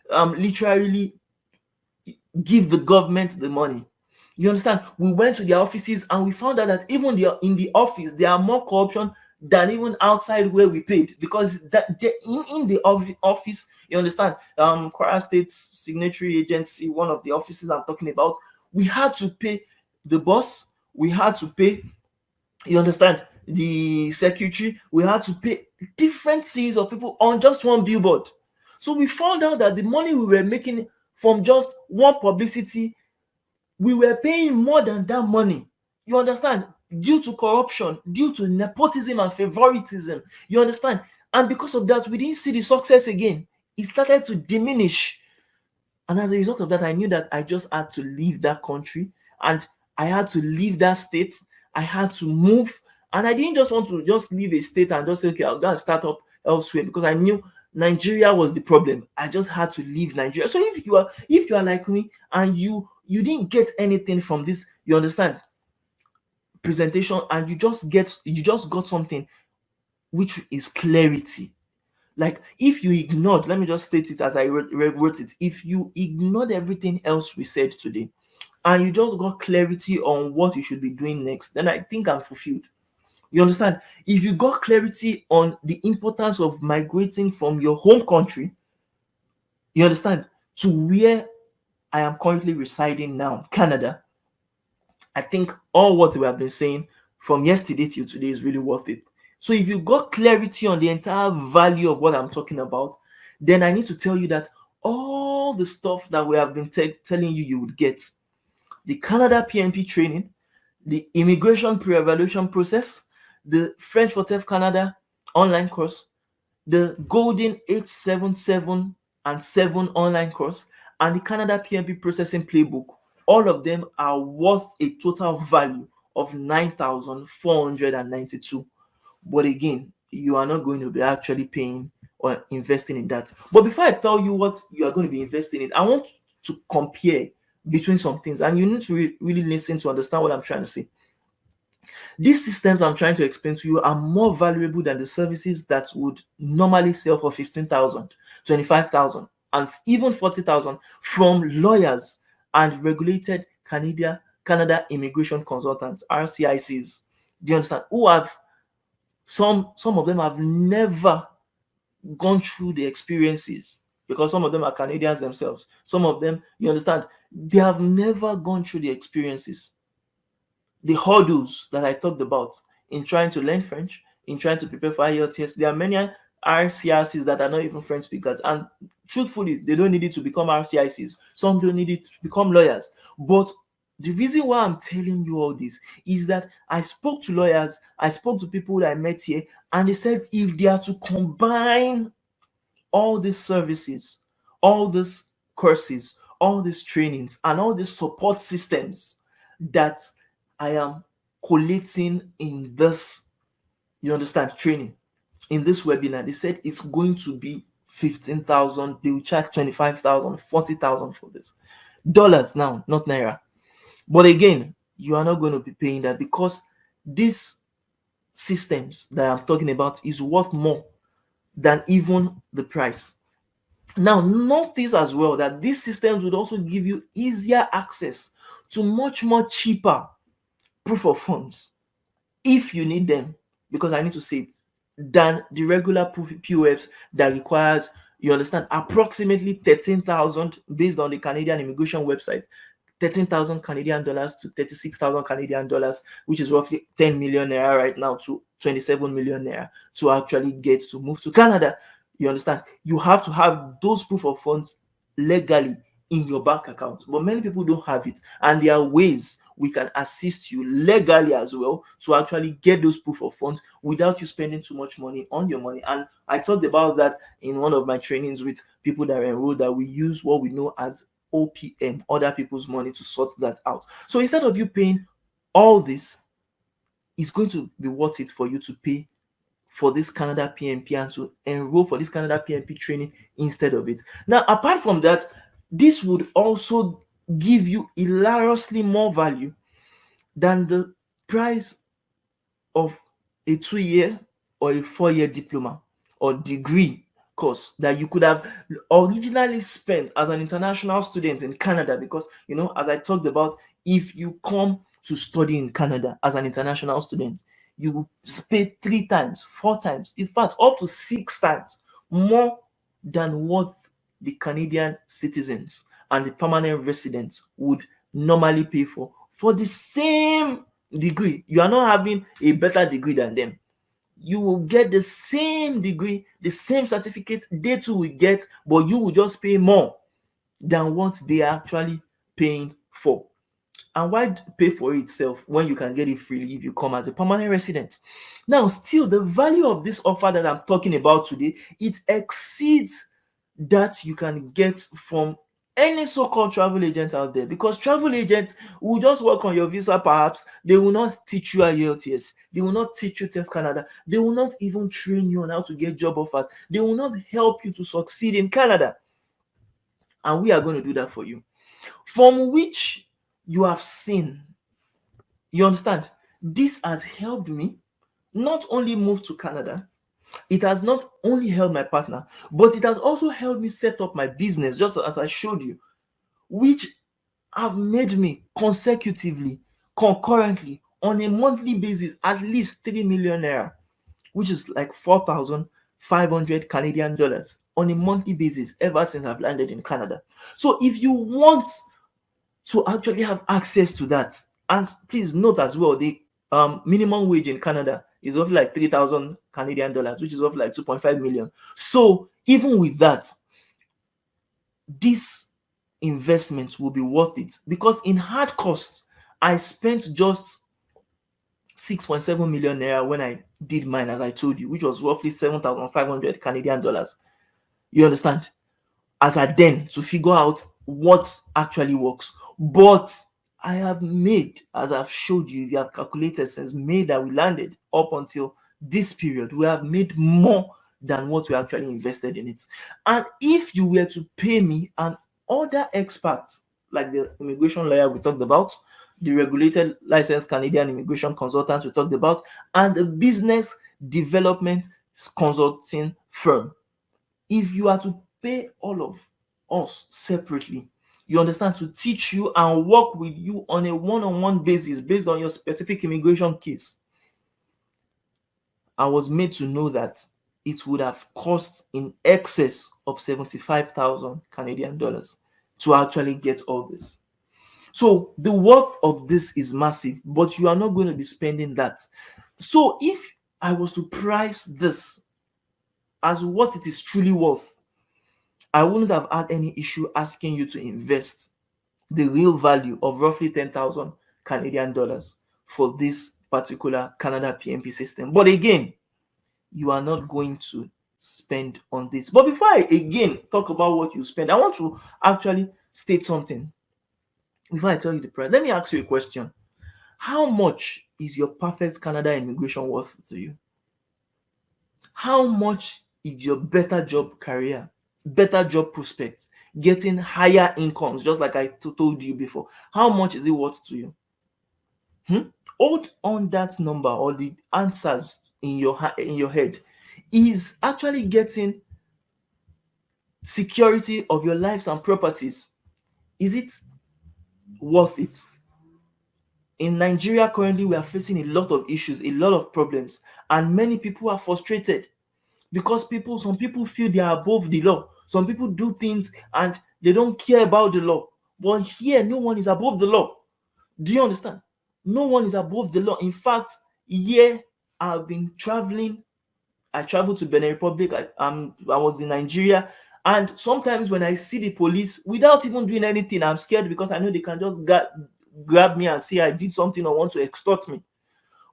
Speaker 1: literally give the government the money. You understand? We went to their offices and we found out that even in the office, there are more corruption than even outside where we paid, because in the office, you understand, Kwara State Signatory Agency, one of the offices I'm talking about, we had to pay the boss, we had to pay, you understand, the secretary, we had to pay different series of people on just one billboard. So we found out that the money we were making from just one publicity, we were paying more than that money. You understand? Due to corruption, due to nepotism and favoritism. You understand? And because of that, we didn't see the success again. It started to diminish. And as a result of that, I knew that I just had to leave that country and I had to leave that state. I had to move. And I didn't just want to just leave a state and just say, okay, I'll go and start up elsewhere, because I knew Nigeria was the problem. I just had to leave Nigeria. So if you are like me and you didn't get anything from this, you understand, presentation, and you just got something which is clarity. Like if you ignored, let me just state it as I wrote it, if you ignored everything else we said today and you just got clarity on what you should be doing next, then I think I'm fulfilled. You understand? If you got clarity on the importance of migrating from your home country, you understand, to where I am currently residing now, Canada, I think all what we have been saying from yesterday till today is really worth it. So if you got clarity on the entire value of what I'm talking about, then I need to tell you that all the stuff that we have been telling you would get, the Canada PNP training, the immigration pre-evaluation process, the French for TEF Canada online course, the Golden 877 and 7 online course, and the Canada PNP processing playbook, all of them are worth a total value of 9,492. But again, you are not going to be actually paying or investing in that. But before I tell you what you are going to be investing in, I want to compare between some things, and you need to really listen to understand what I'm trying to say. These systems I'm trying to explain to you are more valuable than the services that would normally sell for 15,000, 25,000, and even 40,000 from lawyers and regulated Canada immigration consultants, RCICs. Do you understand? Who have some of them have never gone through the experiences, because some of them are Canadians themselves. Some of them, you understand, they have never gone through the experiences, the hurdles that I talked about in trying to learn French, in trying to prepare for IELTS. There are many RCRCs that are not even French speakers, and truthfully, they don't need it to become RCICs. Some don't need it to become lawyers. But the reason why I'm telling you all this is that I spoke to lawyers, I spoke to people that I met here, and they said if they are to combine all these services, all these courses, all these trainings, and all these support systems that I am collating in this, you understand, training, in this webinar, they said it's going to be 15,000. They will charge 25,000, 40,000 for this. Dollars now, not naira. But again, you are not going to be paying that, because these systems that I'm talking about is worth more than even the price. Now, notice as well that these systems would also give you easier access to much more cheaper proof of funds if you need them. because I need to say it, than the regular POFs that requires, you understand, approximately 13,000 based on the Canadian immigration website. 13,000 Canadian dollars to 36,000 Canadian dollars, which is roughly 10 million naira right now to 27 million naira to actually get to move to Canada. You understand? You have to have those proof of funds legally in your bank account, but many people don't have it, and there are ways we can assist you legally as well to actually get those proof of funds without you spending too much money on your money. And I talked about that in one of my trainings with people that are enrolled, that we use what we know as OPM, other people's money, to sort that out. So instead of you paying all this, it's going to be worth it for you to pay for this Canada PMP and to enroll for this Canada PMP training instead of it. Now, apart from that, this would also give you hilariously more value than the price of a 2 year or a 4 year diploma or degree course that you could have originally spent as an international student in Canada. Because, as I talked about, if you come to study in Canada as an international student, you will pay 3 times, 4 times, in fact, up to 6 times more than what the Canadian citizens and the permanent residents would normally pay for the same degree. You are not having a better degree than them. You will get the same degree, the same certificate they too will get, but you will just pay more than what they are actually paying for. And why pay for it itself when you can get it freely if you come as a permanent resident? Now, still, the value of this offer that I'm talking about today, it exceeds that you can get from any so-called travel agent out there, because travel agents will just work on your visa. Perhaps they will not teach you IELTS, they will not teach you TEF Canada, they will not even train you on how to get job offers, they will not help you to succeed in Canada. And we are going to do that for you, from which you have seen. You understand? This has helped me not only move to Canada, it has not only helped my partner, but it has also helped me set up my business, just as I showed you, which have made me consecutively, concurrently, on a monthly basis, at least 3 million naira, which is like 4,500 Canadian dollars on a monthly basis ever since I've landed in Canada. So if you want to actually have access to that, and please note as well, the minimum wage in Canada is of like 3,000 Canadian dollars, which is of like 2.5 million. So even with that, this investment will be worth it, because in hard costs, I spent just 6.7 million naira when I did mine, as I told you, which was roughly 7,500 Canadian dollars. You understand? As I then to figure out what actually works. But I have made, as I've showed you, if you have calculated since May that we landed up until this period, we have made more than what we actually invested in it. And if you were to pay me and other experts, like the immigration lawyer we talked about, the regulated licensed Canadian immigration consultant we talked about, and the business development consulting firm, if you are to pay all of us separately, you understand, to teach you and work with you on a one-on-one basis based on your specific immigration case, I was made to know that it would have cost in excess of 75,000 Canadian dollars to actually get all this. So the worth of this is massive, but you are not going to be spending that. So if I was to price this as what it is truly worth, I wouldn't have had any issue asking you to invest the real value of roughly 10,000 Canadian dollars for this particular Canada PMP system. But again, you are not going to spend on this. But before I again talk about what you spend, I want to actually state something. Before I tell you the price, let me ask you a question. How much is your perfect Canada immigration worth to you? How much is your better job career, better job prospects, getting higher incomes, just like I told you before? How much is it worth to you? Hold on that number, or the answers in your head. Is actually getting security of your lives and properties, is it worth it? In Nigeria currently we are facing a lot of issues, a lot of problems, and many people are frustrated because some people feel they are above the law. Some people do things and they don't care about the law. But here, no one is above the law. Do you understand? No one is above the law. In fact, here I've been traveling. I traveled to Benin Republic. I was in Nigeria, and sometimes when I see the police, without even doing anything, I'm scared because I know they can just grab me and say I did something or want to extort me.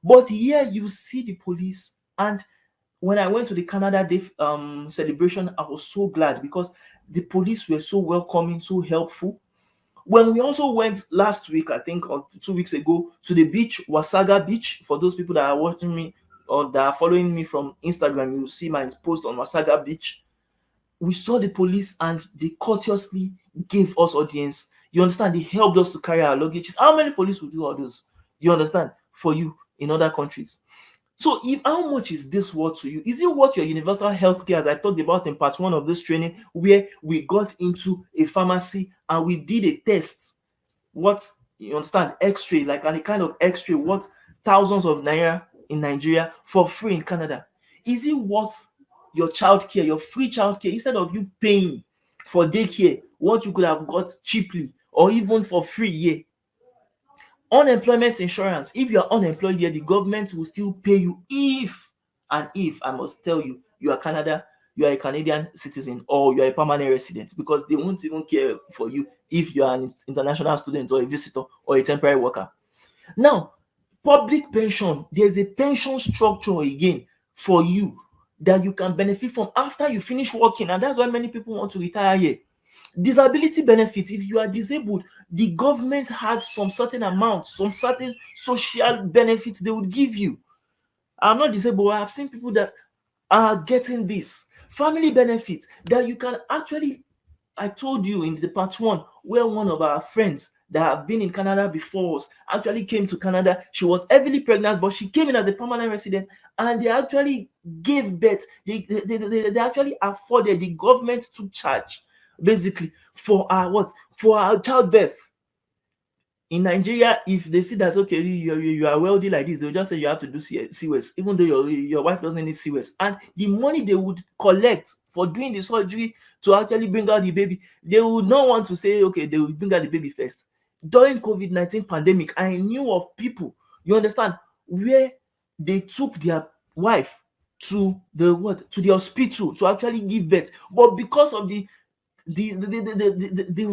Speaker 1: But here you see the police, and when I went to the Canada Day celebration, I was so glad because the police were so welcoming, so helpful. When we also went last week, I think, or 2 weeks ago, to the beach, Wasaga Beach. For those people that are watching me or that are following me from Instagram, you will see my post on Wasaga Beach. We saw the police and they courteously gave us audience. You understand? They helped us to carry our luggages. How many police would do all those? You understand? For you in other countries. So, if how much is this worth to you? Is it worth your universal health care, as I talked about in part one of this training, where we got into a pharmacy and we did a test? What, you understand? X-ray, like any kind of X-ray, what, thousands of naira in Nigeria for free in Canada. Is it worth your child care, your free child care, instead of you paying for daycare, what you could have got cheaply or even for free here? Unemployment insurance, if you are unemployed here, the government will still pay you if, and if, I must tell you, you are a Canadian citizen or you are a permanent resident, because they won't even care for you if you are an international student or a visitor or a temporary worker. Now, public pension, there's a pension structure again for you that you can benefit from after you finish working, and that's why many people want to retire here. Disability benefit, if you are disabled, the government has some certain amount, some certain social benefits they would give you. I'm not disabled, I have seen people that are getting this. Family benefits that you can actually, I told you in the part one, where one of our friends that have been in Canada before us actually came to Canada. She was heavily pregnant, but she came in as a permanent resident, and they actually gave birth. They actually afforded, the government took charge basically for our what? For our childbirth. In Nigeria, if they see that, okay, you are wealthy like this, they'll just say you have to do COS, even though your wife doesn't need COS. And the money they would collect for doing the surgery to actually bring out the baby, they would not want to say, okay, they will bring out the baby first. During COVID-19 pandemic, I knew of people, you understand, where they took their wife to the hospital to actually give birth, but because of the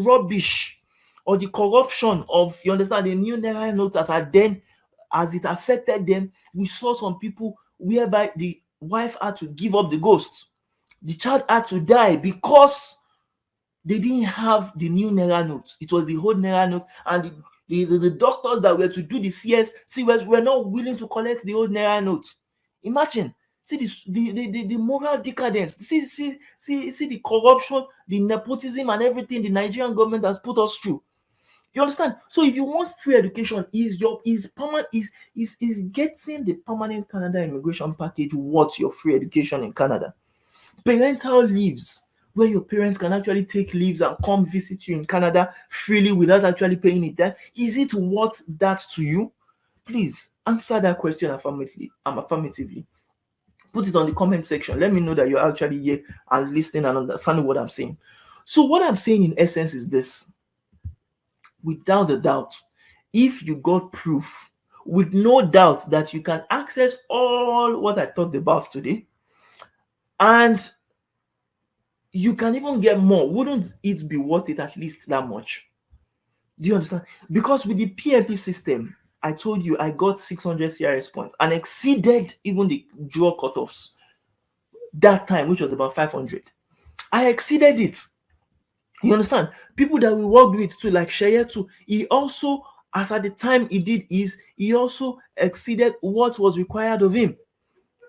Speaker 1: rubbish or the corruption of, you understand, the new naira notes, as it affected them, we saw some people whereby the wife had to give up the ghost, the child had to die because they didn't have the new naira note. It was the old naira note, and the doctors that were to do the CS were not willing to collect the old naira note. Imagine. See this, the moral decadence. See the corruption, the nepotism, and everything the Nigerian government has put us through. You understand? So if you want free education, is permanent is getting the permanent Canada immigration package worth your free education in Canada? Parental leaves, where your parents can actually take leaves and come visit you in Canada freely without actually paying it there. Is it worth that to you? Please answer that question affirmatively. Put it on the comment section. Let me know that you're actually here and listening and understanding what I'm saying. So what I'm saying in essence is this: without a doubt, if you got proof, with no doubt, that you can access all what I talked about today, and you can even get more, wouldn't it be worth it at least that much? Do you understand? Because with the PMP system, I told you I got 600 CRS points and exceeded even the draw cutoffs that time, which was about 500. I exceeded it. You understand? People that we worked with too, like Shaya too, he also, as at the time he did he also exceeded what was required of him.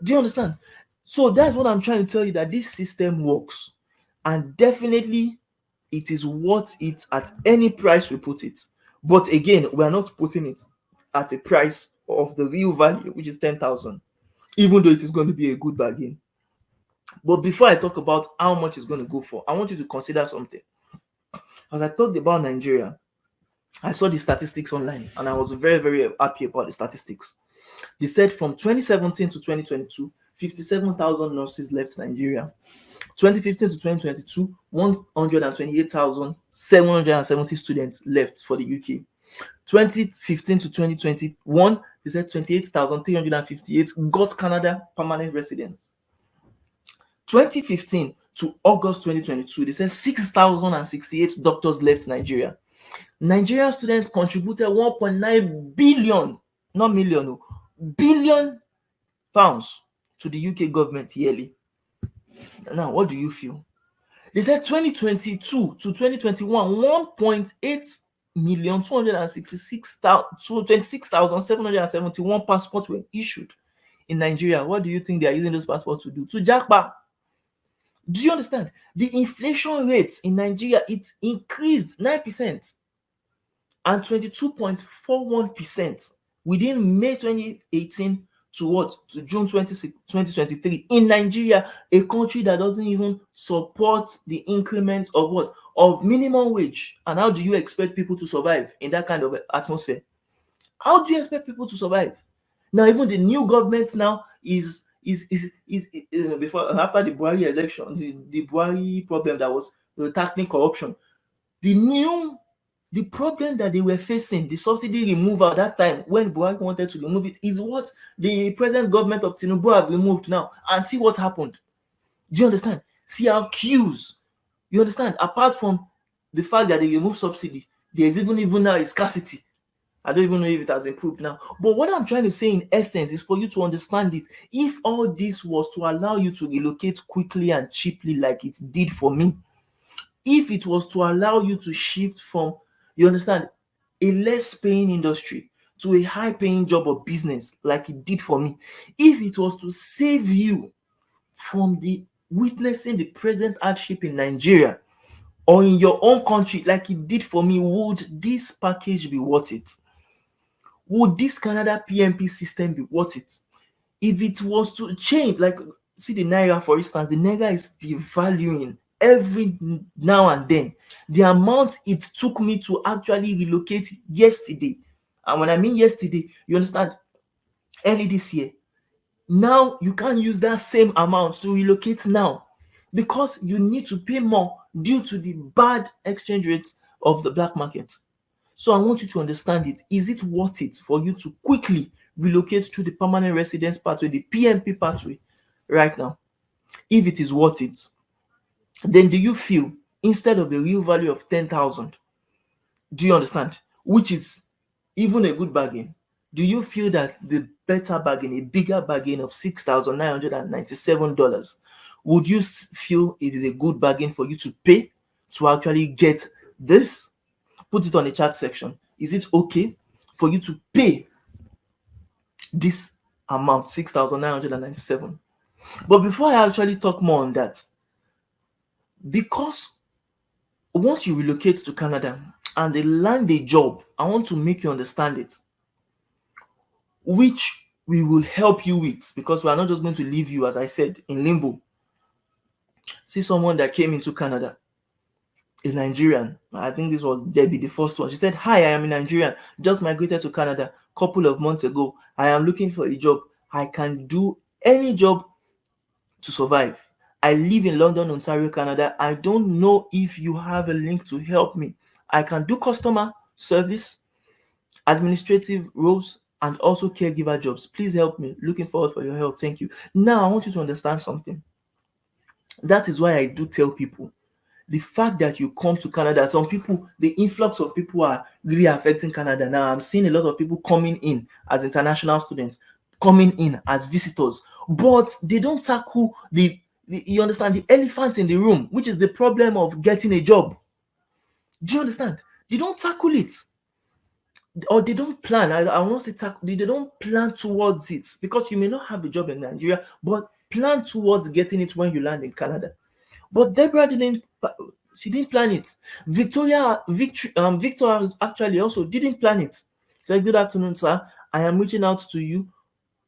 Speaker 1: Do you understand? So that's what I'm trying to tell you, that this system works, and definitely it is worth it at any price we put it. But again, we are not putting it at a price of the real value, which is 10,000, even though it is going to be a good bargain. But before I talk about how much it's going to go for, I want you to consider something. As I talked about Nigeria, I saw the statistics online and I was very, very happy about the statistics. They said from 2017 to 2022, 57,000 nurses left Nigeria. 2015 to 2022, 128,770 students left for the UK. 2015 to 2021, they said 28,358 got Canada permanent residence. 2015 to August 2022, they said 6,068 doctors left Nigeria. Nigerian students contributed 1.9 billion, not million, no, billion pounds to the UK government yearly. Now, what do you feel? They said 2022 to 2021, 1.8 million 266,771 passports were issued in Nigeria. What do you think they are using those passports to do? To jackpot. Do you understand? The inflation rate in Nigeria, it increased 9% and 22.41% within May 2018 to what? To June 2023 in Nigeria, a country that doesn't even support the increment of what? Of minimum wage. And how do you expect people to survive in that kind of atmosphere? How do you expect people to survive? Now, even the new government now is before after the Buhari election, the Buhari problem that was tackling corruption. The problem that they were facing, the subsidy removal at that time when Buhari wanted to remove it, is what the present government of Tinubu have removed now. And see what happened. Do you understand? See our queues. You understand? Apart from the fact that they removed subsidy, there's even now a scarcity. I don't even know if it has improved now. But what I'm trying to say in essence is for you to understand it. If all this was to allow you to relocate quickly and cheaply like it did for me, if it was to allow you to shift from, you understand, a less paying industry to a high paying job or business like it did for me, if it was to save you from the witnessing the present hardship in Nigeria or in your own country like it did for me, would this package be worth it? Would this Canada PMP system be worth it? If it was to change, like see the Naira for instance, the Naira is devaluing every now and then. The amount it took me to actually relocate yesterday, and when I mean yesterday, you understand, early this year, now you can't use that same amount to relocate now because you need to pay more due to the bad exchange rate of the black market. So I want you to understand it. Is it worth it for you to quickly relocate through the permanent residence pathway, the PMP pathway, right now? If it is worth it, then do you feel instead of the real value of 10,000, do you understand, which is even a good bargain, do you feel that the better bargain, a bigger bargain of $6,997, would you feel it is a good bargain for you to pay to actually get this? Put it on the chat section. Is it okay for you to pay this amount, 6,997? But before I actually talk more on that, because once you relocate to Canada and they land a job, I want to make you understand it, which we will help you with, because we are not just going to leave you, as I said, in limbo. See someone that came into Canada, a Nigerian. I think this was Debbie, the first one. She said, "Hi, I am a Nigerian. Just migrated to Canada a couple of months ago. I am looking for a job. I can do any job to survive. I live in London, Ontario, Canada. I don't know if you have a link to help me. I can do customer service, administrative roles, and also caregiver jobs. Please help me. Looking forward for your help. Thank you." Now, I want you to understand something. That is why I do tell people, the fact that you come to Canada, some people, the influx of people are really affecting Canada. Now, I'm seeing a lot of people coming in as international students, coming in as visitors, but they don't tackle you understand, the elephant in the room, which is the problem of getting a job. Do you understand? They don't tackle it, or they don't plan. I will not say tackle. They don't plan towards it, because you may not have a job in Nigeria, but plan towards getting it when you land in Canada. But Deborah didn't. She didn't plan it. Victor actually also didn't plan it. He said, "Good afternoon, sir. I am reaching out to you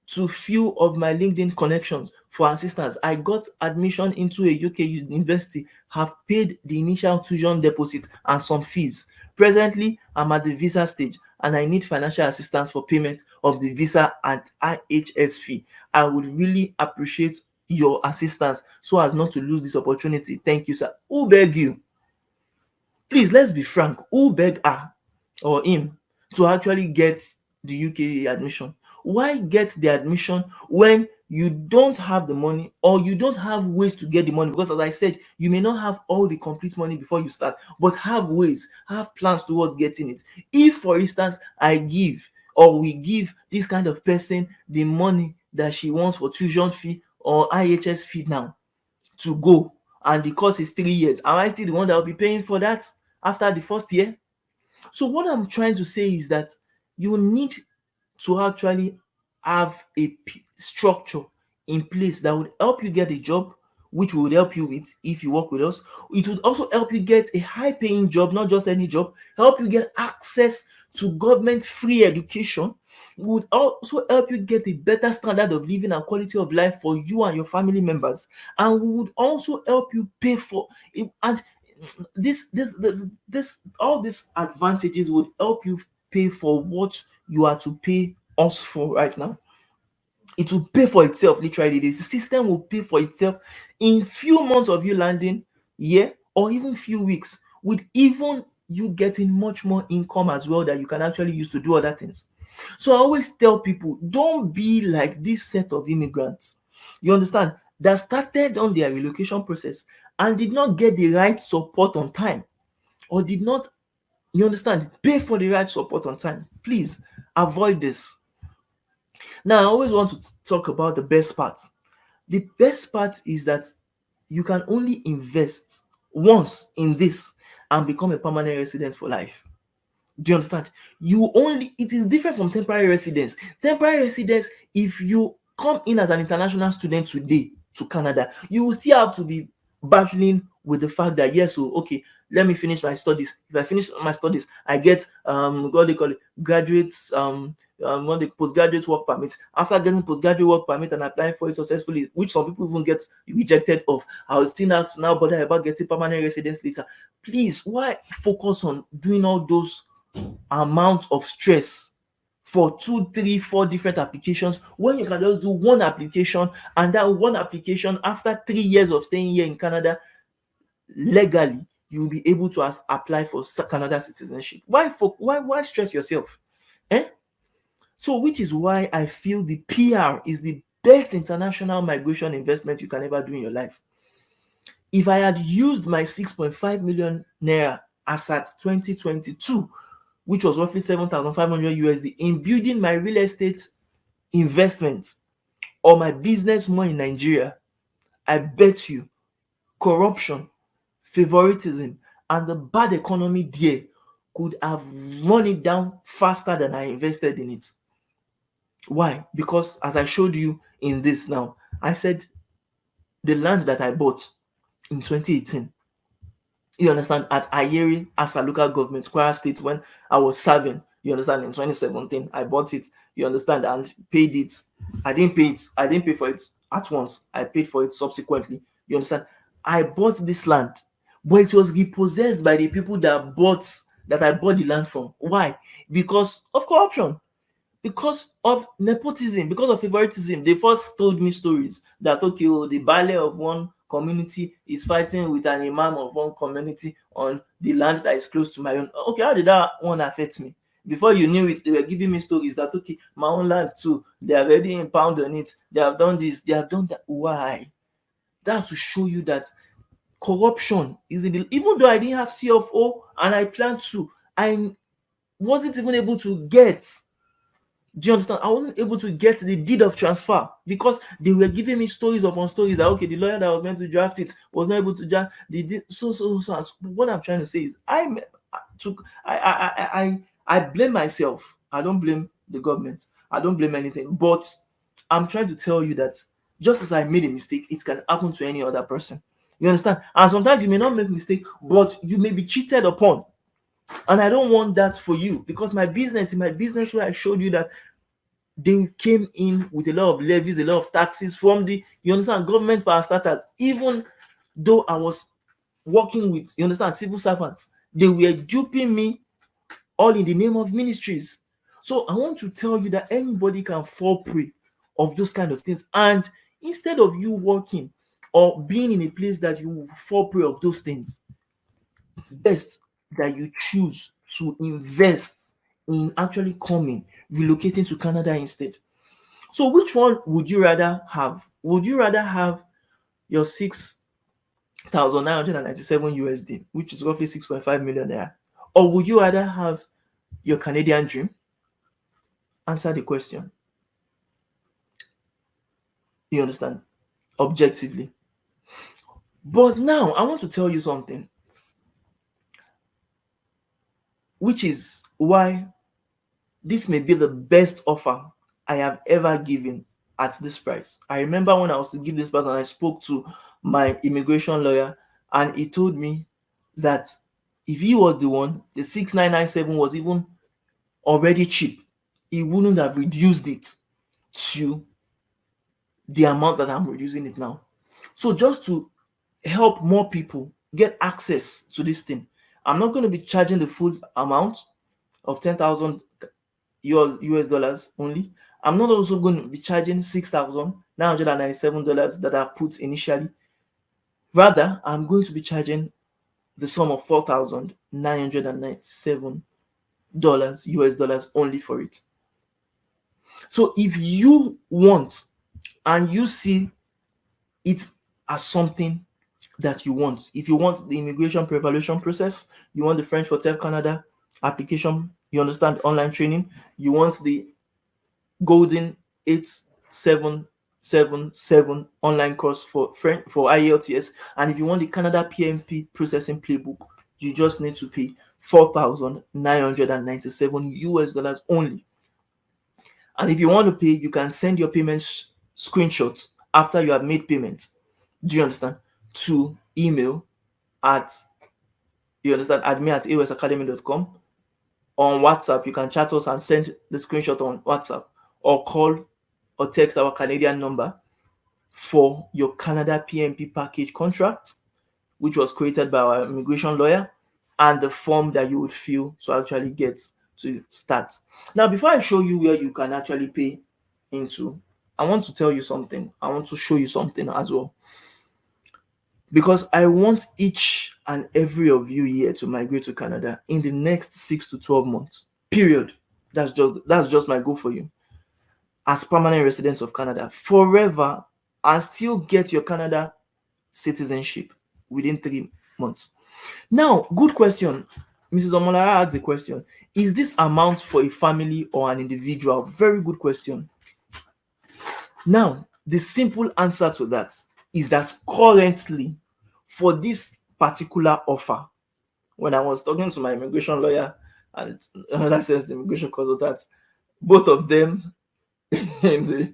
Speaker 1: to few of my LinkedIn connections for assistance. I got admission into a UK university, have paid the initial tuition deposit and some fees. Presently, I'm at the visa stage and I need financial assistance for payment of the visa and IHS fee. I would really appreciate your assistance so as not to lose this opportunity. Thank you, sir. Who beg you? Please, let's be frank. Who beg her or him to actually get the UK admission? Why get the admission when you don't have the money or you don't have ways to get the money? Because as I said, you may not have all the complete money before you start, but have ways, have plans towards getting it. If, for instance, I give or we give this kind of person the money that she wants for tuition fee or IHS fee now to go, and the course is 3 years, am I still the one that will be paying for that after the first year? So what I'm trying to say is that you need to actually have a structure in place that would help you get a job, which would help you with if you work with us. It would also help you get a high paying job, not just any job, help you get access to government free education, would also help you get a better standard of living and quality of life for you and your family members, and would also help you pay for it. And this all these advantages would help you pay for what you are to pay us for right now. It will pay for itself literally. The system will pay for itself in few months of you landing here or even few weeks, with even you getting much more income as well that you can actually use to do other things. So I always tell people, don't be like this set of immigrants, you understand, that started on their relocation process and did not get the right support on time, or did not, you understand, pay for the right support on time. Please avoid this. Now, I always want to talk about the best part. The best part is that you can only invest once in this and become a permanent resident for life. Do you understand? You only, it is different from temporary residence. Temporary residence, if you come in as an international student today to Canada, you will still have to be battling with the fact that yes, so okay, let me finish my studies. If I finish my studies, I get what they call it, graduates what the postgraduate work permit. After getting postgraduate work permit and applying for it successfully, which some people even get rejected of, I will still have to now bother about getting permanent residence later. Please, why focus on doing all those amount of stress for 2, 3, 4 different applications when you can just do one application, and that one application, after 3 years of staying here in Canada legally, you'll be able to apply for Canada citizenship. Why stress yourself? Eh? So which is why I feel the PR is the best international migration investment you can ever do in your life. If I had used my 6.5 million naira as at 2022, which was roughly 7,500 USD, in building my real estate investment or my business more in Nigeria, I bet you corruption, favoritism, and the bad economy there could have run it down faster than I invested in it. Why? Because as I showed you in this now, I said the land that I bought in 2018, you understand, at Ayeri as a local government, Kwara State, when I was serving, you understand, in 2017, I bought it, you understand, and paid it. I didn't pay for it at once. I paid for it subsequently. You understand? I bought this land, but it was repossessed by the people that I bought the land from. Why? Because of corruption, because of nepotism, because of favoritism. They first told me stories that okay, oh, the Baale of one community is fighting with an imam of one community on the land that is close to my own. Okay, how did that one affect me? Before you knew it, they were giving me stories that okay, my own land too, they have already impounded on it, they have done this, they have done that. Why? That's to show you that corruption is in the, even though I didn't have CFO and I planned to, I wasn't even able to get, do you understand? I wasn't able to get the deed of transfer because they were giving me stories upon stories that okay, the lawyer that was meant to draft it was not able to draft the deed. So. What I'm trying to say is, I blame myself. I don't blame the government. I don't blame anything. But I'm trying to tell you that just as I made a mistake, it can happen to any other person. You understand? And sometimes you may not make mistake, but you may be cheated upon. And I don't want that for you, because in my business where I showed you that They came in with a lot of levies, a lot of taxes from the, you understand, government power starters. Even though I was working with, you understand, civil servants, they were duping me, all in the name of ministries. So I want to tell you that anybody can fall prey of those kind of things. And instead of you working or being in a place that you fall prey of those things, best that you choose to invest in actually coming, relocating to Canada instead. So which one would you rather have? Would you rather have your 6,997 USD, which is roughly 6.5 million naira, or would you rather have your Canadian dream? Answer the question. You understand? Objectively. But now I want to tell you something, which is why this may be the best offer I have ever given at this price. I remember when I was to give this price and I spoke to my immigration lawyer, and he told me that if he was the one, the 6,997 was even already cheap. He wouldn't have reduced it to the amount that I'm reducing it now. So just to help more people get access to this thing, I'm not going to be charging the full amount of 10,000 US dollars only. I'm not also going to be charging $6,997 that I put initially. Rather, I'm going to be charging the sum of $4,997 US dollars only for it. So if you want and you see it as something that you want, if you want the immigration pre-evaluation process, you want the French for TEF Canada application, you understand, online training, you want the golden 8777 online course for French for IELTS, and if you want the Canada PMP processing playbook, you just need to pay 4,997 US dollars only. And if you want to pay, you can send your payment screenshots after you have made payment. Do you understand? To email at, you understand, admin@aosacademy.com. On WhatsApp, you can chat us and send the screenshot on WhatsApp, or call or text our Canadian number for your Canada PMP package contract, which was created by our immigration lawyer, and the form that you would fill to actually get to start. Now, before I show you where you can actually pay into, I want to tell you something. I want to show you something as well, because I want each and every of you here to migrate to Canada in the next 6 to 12 months. Period. That's just my goal for you. As permanent residents of Canada forever, and still get your Canada citizenship within 3 months. Now, good question. Mrs. Omolara asked the question, is this amount for a family or an individual? Very good question. Now, the simple answer to that is that currently, for this particular offer, when I was talking to my immigration lawyer and another sense the immigration consultant, both of them in the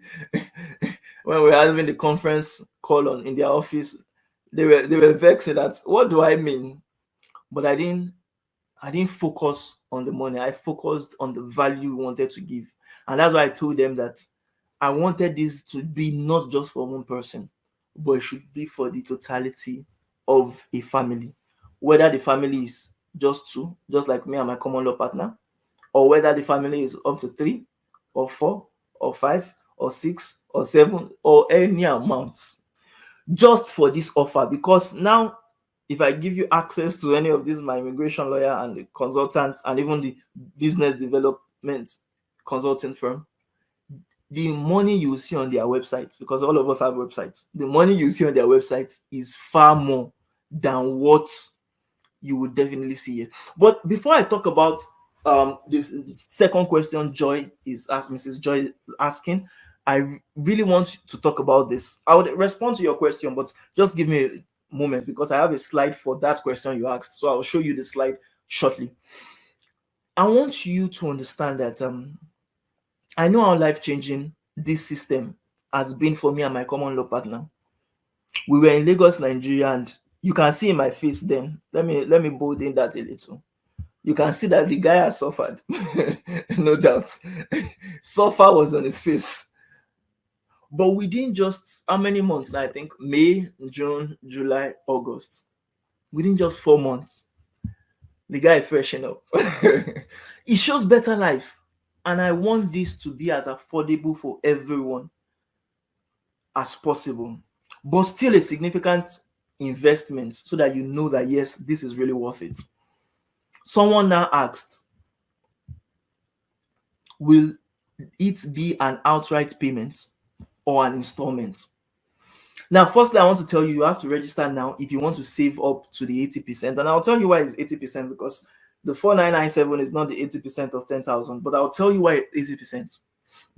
Speaker 1: when we were having the conference call on in their office, they were vexed that what do I mean? But I didn't focus on the money. I focused on the value we wanted to give. And that's why I told them that I wanted this to be not just for one person, but it should be for the totality of a family. Whether the family is just two, just like me and my common law partner, or whether the family is up to 3 or 4 or 5 or 6 or 7 or any amount, just for this offer. Because now, if I give you access to any of these, my immigration lawyer and the consultants and even the business development consulting firm, the money you see on their website, because all of us have websites, the money you see on their website is far more than what you would definitely see here. But before I talk about the second question Mrs. Joy is asking, I really want to talk about this. I would respond to your question, but just give me a moment, because I have a slide for that question you asked. So I'll show you the slide shortly. I want you to understand that I know how life-changing this system has been for me and my common law partner. We were in Lagos, Nigeria, and you can see in my face then. Let me bold in that a little. You can see that the guy has suffered. No doubt. Suffer was on his face. But within just how many months now? I think May, June, July, August. Within just 4 months, the guy freshen up. It shows better life. And I want this to be as affordable for everyone as possible, but still a significant investment so that you know that yes, this is really worth it. Someone now asked, will it be an outright payment or an installment? Now, firstly, I want to tell you, you have to register now if you want to save up to the 80%. And I'll tell you why it's 80% because the 4997 is not the 80% of 10,000, but I'll tell you why it's 80%.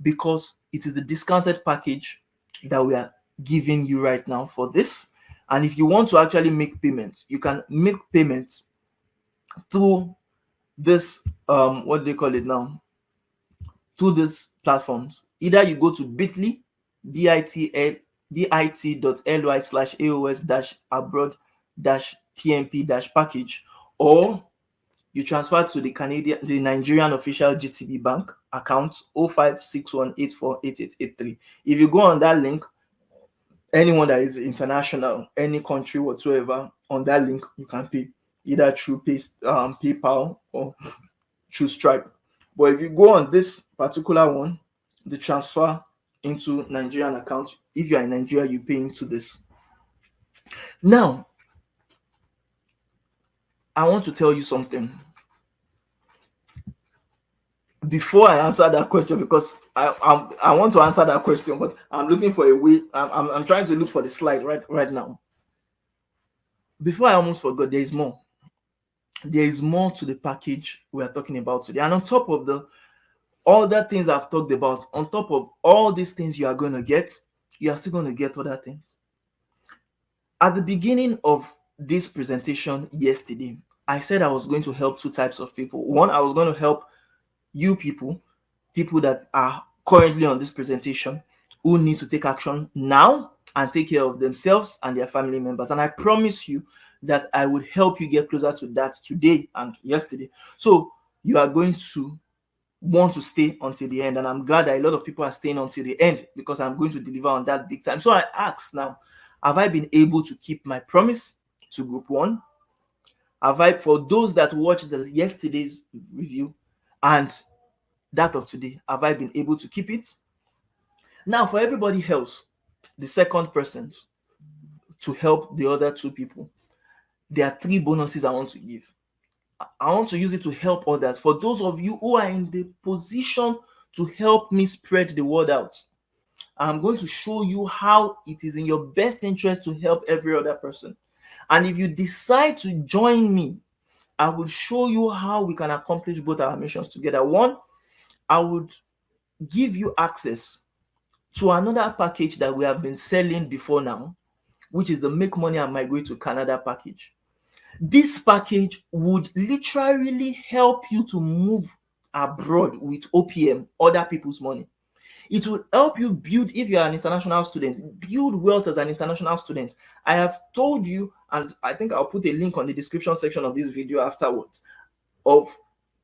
Speaker 1: Because it is the discounted package that we are giving you right now for this. And if you want to actually make payments, you can make payments through this what do they call it now? Through these platforms. Either you go to bit.ly, bit.ly/AOS abroad PMP package, or you transfer to the Nigerian official GTB bank account 0561848883. If you go on that link, anyone that is international, any country whatsoever, on that link you can pay either through PayPal or through Stripe. But if you go on this particular one, the transfer into Nigerian account, if you are in Nigeria, you pay into this. Now, I want to tell you something before I answer that question, because I want to answer that question, but I'm looking for a way. I'm trying to look for the slide right now. Before I almost forgot, there is more. There is more to the package we are talking about today, and on top of the other things I've talked about, on top of all these things you are going to get, you are still going to get other things. At the beginning of this presentation yesterday, I said I was going to help two types of people. One, I was going to help you people that are currently on this presentation who need to take action now and take care of themselves and their family members. And I promise you that I would help you get closer to that today and yesterday. So you are going to want to stay until the end. And I'm glad that a lot of people are staying until the end because I'm going to deliver on that big time. So I ask now, have I been able to keep my promise to group one? Have I, for those that watched yesterday's review and that of today, have I been able to keep it? Now, for everybody else, the second person, to help the other two people, there are 3 bonuses I want to give. I want to use it to help others. For those of you who are in the position to help me spread the word out, I'm going to show you how it is in your best interest to help every other person. And if you decide to join me, I will show you how we can accomplish both our missions together. One, I would give you access to another package that we have been selling before now, which is the Make Money and Migrate to Canada package. This package would literally help you to move abroad with OPM, other people's money. It will help you build, if you are an international student, build wealth as an international student. I have told you, and I think I'll put a link on the description section of this video afterwards, of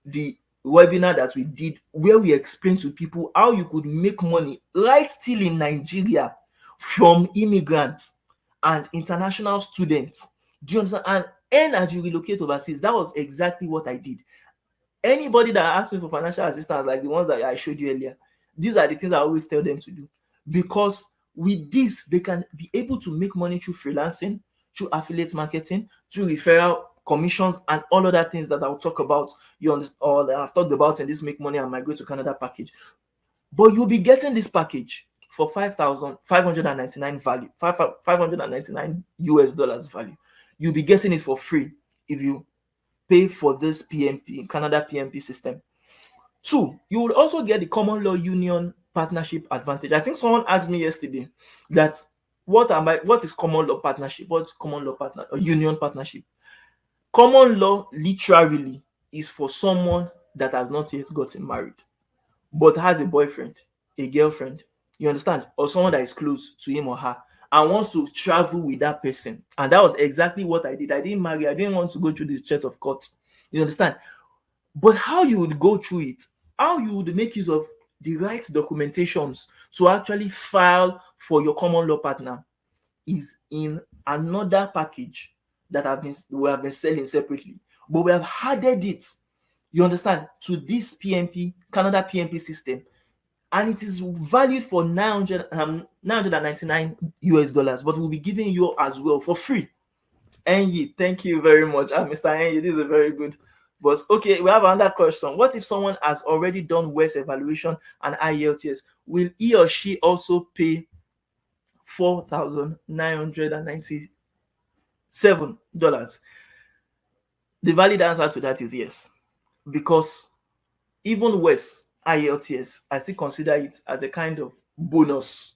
Speaker 1: the webinar that we did where we explained to people how you could make money right still in Nigeria from immigrants and international students. Do you understand? And earn as you relocate overseas. That was exactly what I did. Anybody that asks me for financial assistance, like the ones that I showed you earlier, these are the things I always tell them to do, because with this they can be able to make money through freelancing, through affiliate marketing, through referral commissions, and all other things that I'll talk about. You understand, or that I've talked about in this Make Money and Migrate to Canada package. But you'll be getting this package for 5,599 value, 599 US dollars value. You'll be getting it for free if you pay for this PMP, Canada PMP system. 2, you will also get the common law union partnership advantage. I think someone asked me yesterday that what is common law partnership? What's common law partner or union partnership? Common law literally is for someone that has not yet gotten married but has a boyfriend, a girlfriend, you understand, or someone that is close to him or her and wants to travel with that person. And that was exactly what I did. I didn't marry. I didn't want to go through the church of court. You understand? But how you would go through it, how you would make use of the right documentations to actually file for your common law partner is in another package that we have been selling separately. But we have added it, you understand, to this PMP, Canada PMP system. And it is valued for 999 US dollars, but we'll be giving you as well for free. Enyi, thank you very much. Mr. Enyi, this is very good. But okay, we have another question. What if someone has already done A.O.S evaluation and IELTS? Will he or she also pay $4,997? The valid answer to that is yes. Because even A.O.S IELTS, I still consider it as a kind of bonus.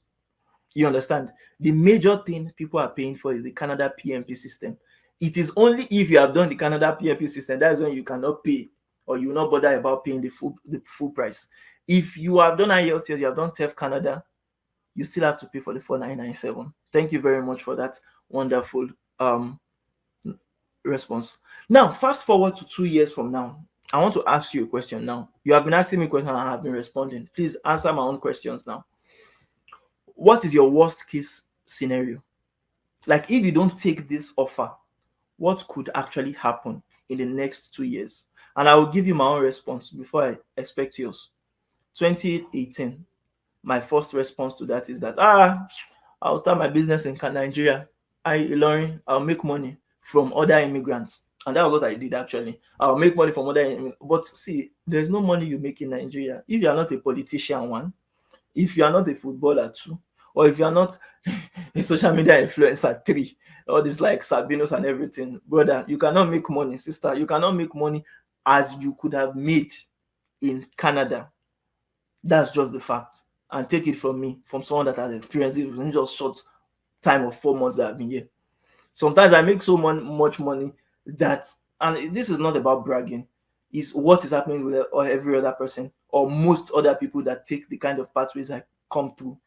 Speaker 1: You understand? The major thing people are paying for is the Canada PMP system. It is only if you have done the Canada PMP system that is when you cannot pay, or you will not bother about paying the full price. If you have done IELTS, you have done TEF Canada, you still have to pay for the 4997. Thank you very much for that wonderful response. Now, fast forward to 2 years from now. I want to ask you a question now. You have been asking me questions and I have been responding. Please answer my own questions now. What is your worst case scenario? Like, if you don't take this offer, what could actually happen in the next 2 years? And I will give you my own response before I expect yours. 2018, my first response to that is that I'll start my business in Nigeria. I'll make money from other immigrants. And that was what I did actually. I'll make money from other immigrants. But see, there's no money you make in Nigeria if you are not a politician, one, if you are not a footballer, two, or if you are not a social media influencer, three, all this like Sabinos and everything, brother, you cannot make money. Sister, you cannot make money as you could have made in Canada. That's just the fact. And take it from me, from someone that has experienced it in just short time of 4 months that I've been here. Sometimes I make so much money that, and this is not about bragging, is what is happening with every other person or most other people that take the kind of pathways I come through.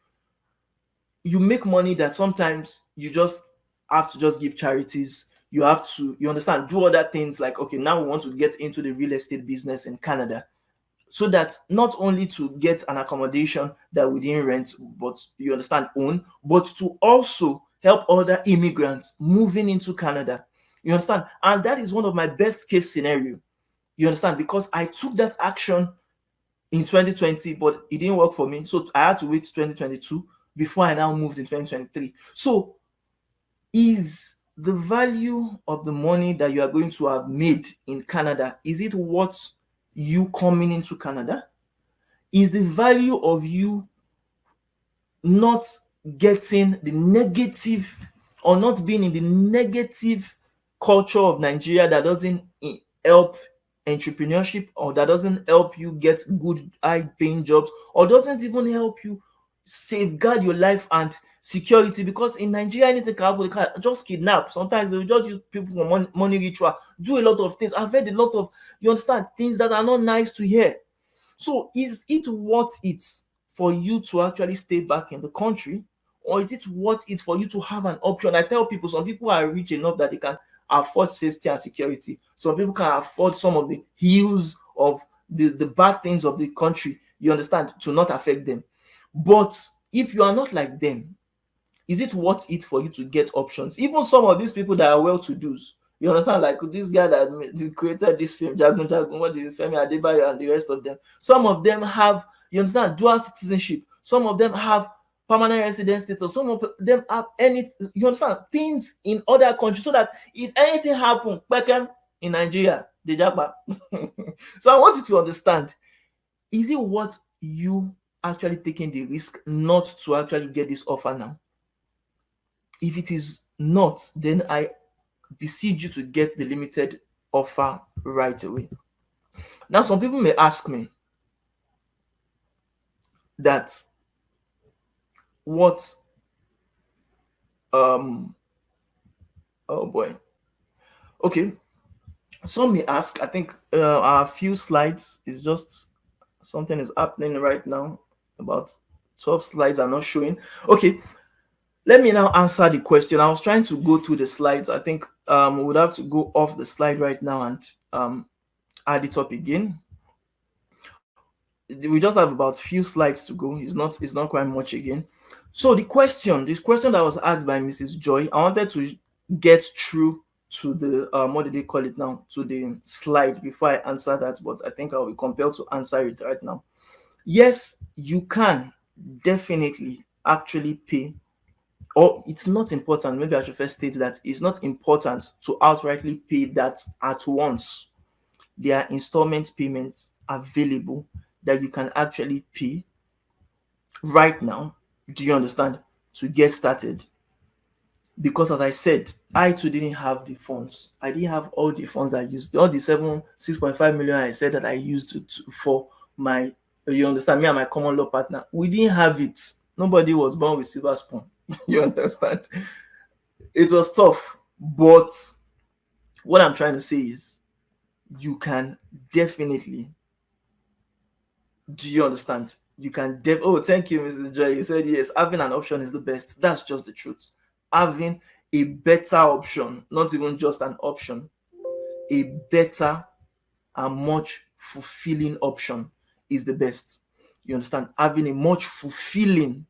Speaker 1: You make money that sometimes you just have to just give charities. You have to, you understand, do other things like, okay, now we want to get into the real estate business in Canada, so that not only to get an accommodation that we didn't rent, but you understand, own, but to also help other immigrants moving into Canada. You understand? And that is one of my best case scenario. You understand? Because I took that action in 2020, but it didn't work for me. So I had to wait 2022 before I now moved in 2023. So is the value of the money that you are going to have made in Canada, is it worth you coming into Canada? Is the value of you not getting the negative, or not being in the negative culture of Nigeria that doesn't help entrepreneurship, or that doesn't help you get good high paying jobs, or doesn't even help you safeguard your life and security? Because in Nigeria, anything can happen. They can just kidnap. Sometimes they will just use people for money ritual, do a lot of things. I've heard a lot of, you understand, things that are not nice to hear. So is it worth it for you to actually stay back in the country, or is it worth it for you to have an option? I tell people, some people are rich enough that they can afford safety and security. Some people can afford some of the hills of the bad things of the country, you understand, to not affect them. But if you are not like them, is it worth it for you to get options? Even some of these people that are well-to-dos, you understand, like this guy that created this film, Jagun Jagun, what the Femi Adebayo and the rest of them. Some of them have, you understand, dual citizenship. Some of them have permanent residence status. Some of them have any, you understand, things in other countries, so that if anything happen, in Nigeria, they japa. So I want you to understand, is it worth you actually taking the risk not to actually get this offer now? If it is not, then I beseech you to get the limited offer right away. Now, some people may ask me that what oh boy. Okay. Some may ask, I think our few slides is just something is happening right now. About 12 slides are not showing. Okay. Let me now answer the question. I was trying to go through the slides. I think we would have to go off the slide right now and add it up again. We just have about few slides to go. It's not quite much again. So this question that was asked by Mrs. Joy, I wanted to get through to the what do they call it now, to the slide before I answer that, but I think I'll be compelled to answer it right now. Yes, you can definitely actually pay, or it's not important. Maybe I should first state that it's not important to outrightly pay that at once. There are installment payments available that you can actually pay right now. Do you understand? To get started. Because as I said, I too didn't have the funds. I didn't have all the funds I used. All the 6.5 million I said that I used for my, you understand, me and my common law partner, we didn't have it. Nobody was born with silver spoon. You understand? It was tough. But what I'm trying to say is you can definitely, do you understand? You can oh, thank you, Mrs. Joy. You said yes, having an option is the best. That's just the truth. Having a better option, not even just an option, a better and much fulfilling option is the best. You understand? Having a much fulfilling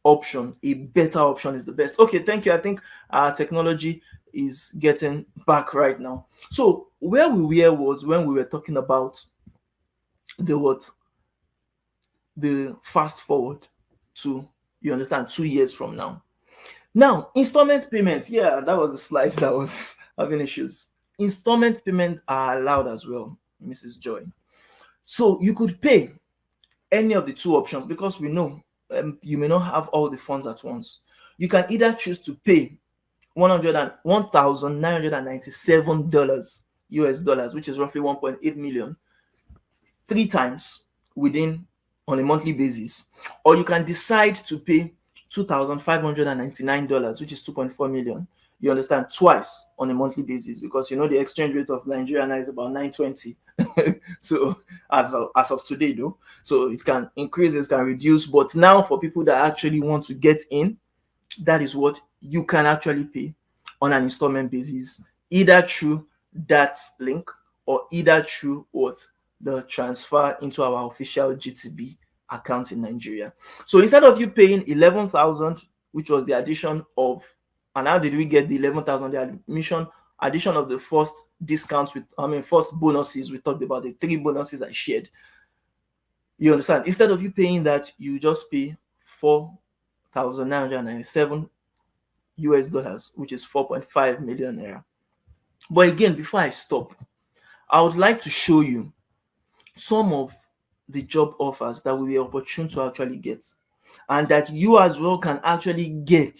Speaker 1: option, a better option is the best. Okay, thank you. I think our technology is getting back right now. So where we were was when we were talking about the what, the fast forward to, you understand, 2 years from now. Now, installment payments, yeah, that was the slide that was having issues. Installment payments are allowed as well, Mrs. Joy. So you could pay any of the two options, because we know you may not have all the funds at once. You can either choose to pay $1,997 US dollars, which is roughly 1.8 million, 3 times within, on a monthly basis, or you can decide to pay $2,599, which is 2.4 million. You understand, twice on a monthly basis, because you know the exchange rate of Nigeria now is about 920. So as of today, though, so it can increase, it can reduce, but now for people that actually want to get in, that is what you can actually pay on an installment basis, either through that link or either through what, the transfer into our official GTB account in Nigeria. So instead of you paying 11,000, which was the addition of, and how did we get the 11,000? The addition of the first discounts with, first bonuses. We talked about the 3 bonuses I shared. You understand? Instead of you paying that, you just pay 4,997 US dollars, which is 4.5 million naira. But again, before I stop, I would like to show you some of the job offers that will be opportune to actually get, and that you as well can actually get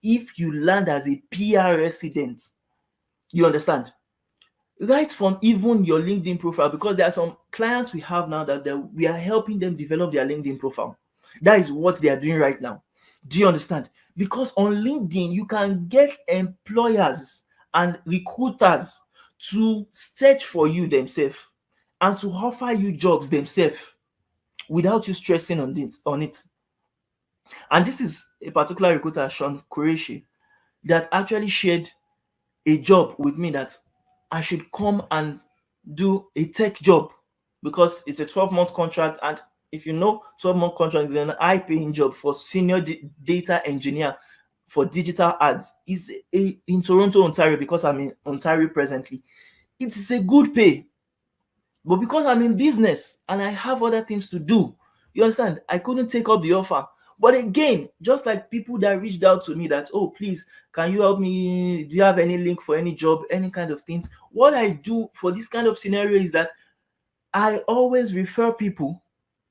Speaker 1: if you land as a PR resident. You understand? Right from even your LinkedIn profile, because there are some clients we have now that we are helping them develop their LinkedIn profile. That is what they are doing right now. Do you understand? Because on LinkedIn, you can get employers and recruiters to search for you themselves and to offer you jobs themselves without you stressing on it. And this is a particular recruiter, Sean Qureshi, that actually shared a job with me that I should come and do a tech job, because it's a 12-month contract. And if you know, 12-month contract is an high-paying job for senior data engineer for digital ads. Is in Toronto, Ontario, because I'm in Ontario presently. It is a good pay. But because I'm in business and I have other things to do, you understand, I couldn't take up the offer. But again, just like people that reached out to me that, oh, please, can you help me? Do you have any link for any job, any kind of things? What I do for this kind of scenario is that I always refer people,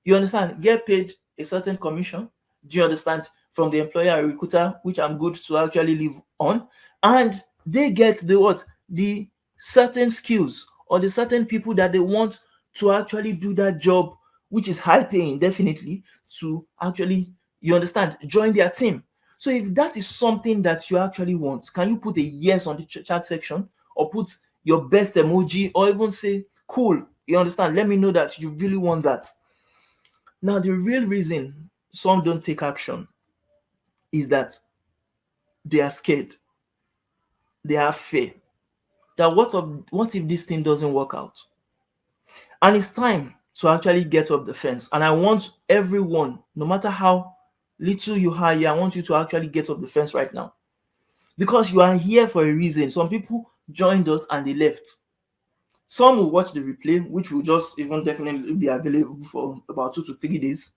Speaker 1: you understand, get paid a certain commission. Do you understand? From the employer or recruiter, which I'm good to actually live on. And they get the what? The certain skills or the certain people that they want to actually do that job, which is high paying, definitely, to actually, you understand, join their team. So if that is something that you actually want, can you put a yes on the chat section, or put your best emoji, or even say cool? You understand? Let me know that you really want that. Now, the real reason some don't take action is that they are scared. They have fear that what if this thing doesn't work out? And it's time to actually get up the fence. And I want everyone, no matter how little you are here, I want you to actually get up the fence right now. Because you are here for a reason. Some people joined us and they left. Some will watch the replay, which will just even definitely be available for about 2 to 3 days.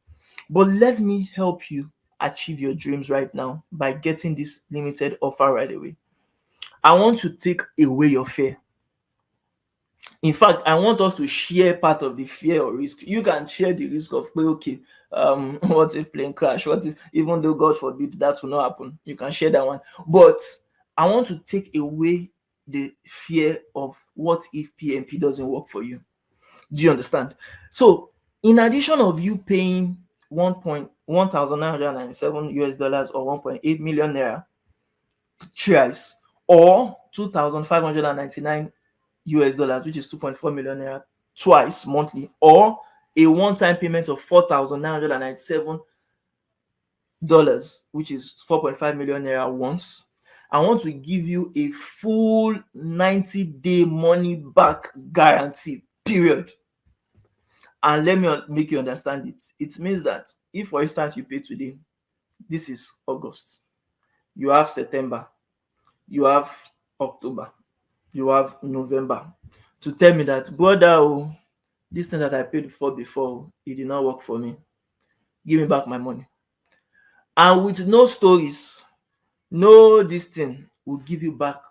Speaker 1: But let me help you achieve your dreams right now by getting this limited offer right away. I want to take away your fear. In fact, I want us to share part of the fear or risk. You can share the risk of, well, okay, what if plane crash? What if, even though God forbid that will not happen, you can share that one. But I want to take away the fear of what if PMP doesn't work for you. Do you understand? So, in addition of you paying 1,997 US dollars or 1.8 million naira thrice, or 2,599 US dollars, which is 2.4 million naira twice monthly, or a one-time payment of 4,997 dollars, which is 4.5 million naira once. I want to give you a full 90-day money back guarantee, period. And let me make you understand it. It means that if, for instance, you pay today, this is August, you have September, you have October, you have November, to tell me that, brother, oh, this thing that I paid for before, it did not work for me. Give me back my money. And with no stories, no this thing will give you back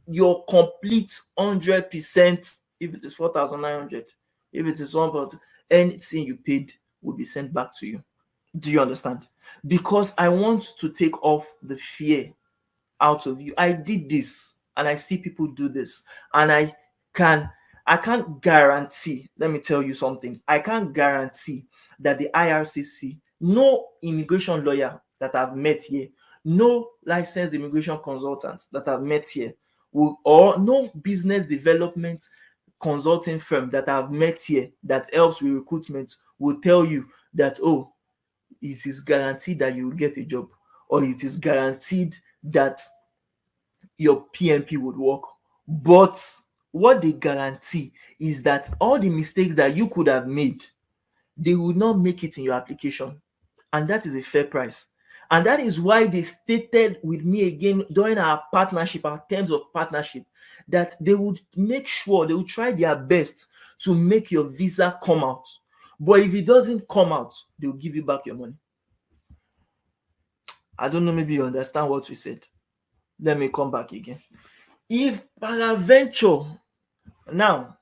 Speaker 1: your complete 100%. If it is 4,900, if it is 1, anything you paid will be sent back to you. Do you understand? Because I want to take off the fear out of you. I did this and I see people do this, and can I can't guarantee, let me tell you something. I can't guarantee that the IRCC, no immigration lawyer that I've met here, no licensed immigration consultant that I've met here, will, or no business development consulting firm that I've met here that helps with recruitment, will tell you that, oh, it is guaranteed that you will get a job, or it is guaranteed that your PMP would work. But what they guarantee is that all the mistakes that you could have made, they will not make it in your application. And that is a fair price. And that is why they stated with me again during our partnership, our terms of partnership, that they would make sure, they would try their best to make your visa come out. But if it doesn't come out, they'll give you back your money. I don't know, maybe you understand what we said. Let me come back again. If peradventure, now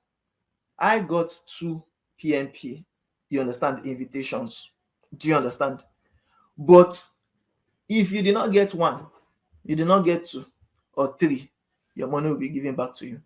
Speaker 1: I got 2 PMP, you understand, invitations. Do you understand? But if you did not get 1, you did not get 2 or 3, your money will be given back to you.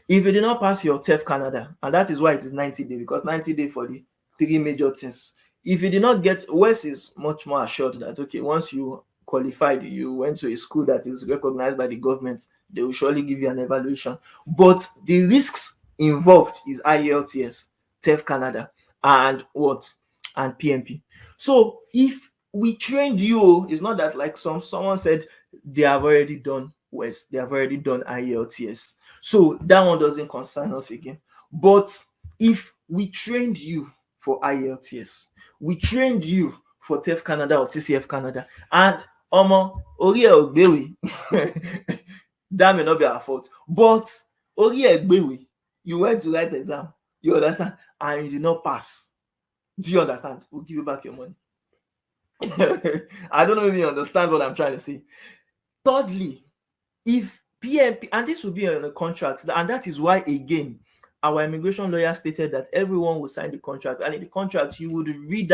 Speaker 1: If you did not pass your TEF Canada, and that is why it is 90 days, because 90 days for the 3 major things. If you did not get, A.O.S is much more assured that, okay, once you qualified, you went to a school that is recognized by the government, they will surely give you an evaluation. But the risks involved is IELTS, TEF Canada, and what? And PMP. So if we trained you, it's not that like someone said they have already done A.O.S, they have already done IELTS. So that one doesn't concern us again. But if we trained you for IELTS, we trained you for TEF Canada or TCF Canada, and orí ẹ̀ ò gbéwèé, that may not be our fault. But orí ẹ̀ gbéwèé, you went to write the exam, you understand, and you did not pass. Do you understand? We'll give you back your money. I don't know if you understand what I'm trying to say. Thirdly, if PMP, and this will be on a contract, and that is why, again, our immigration lawyer stated that everyone will sign the contract, and in the contract you would read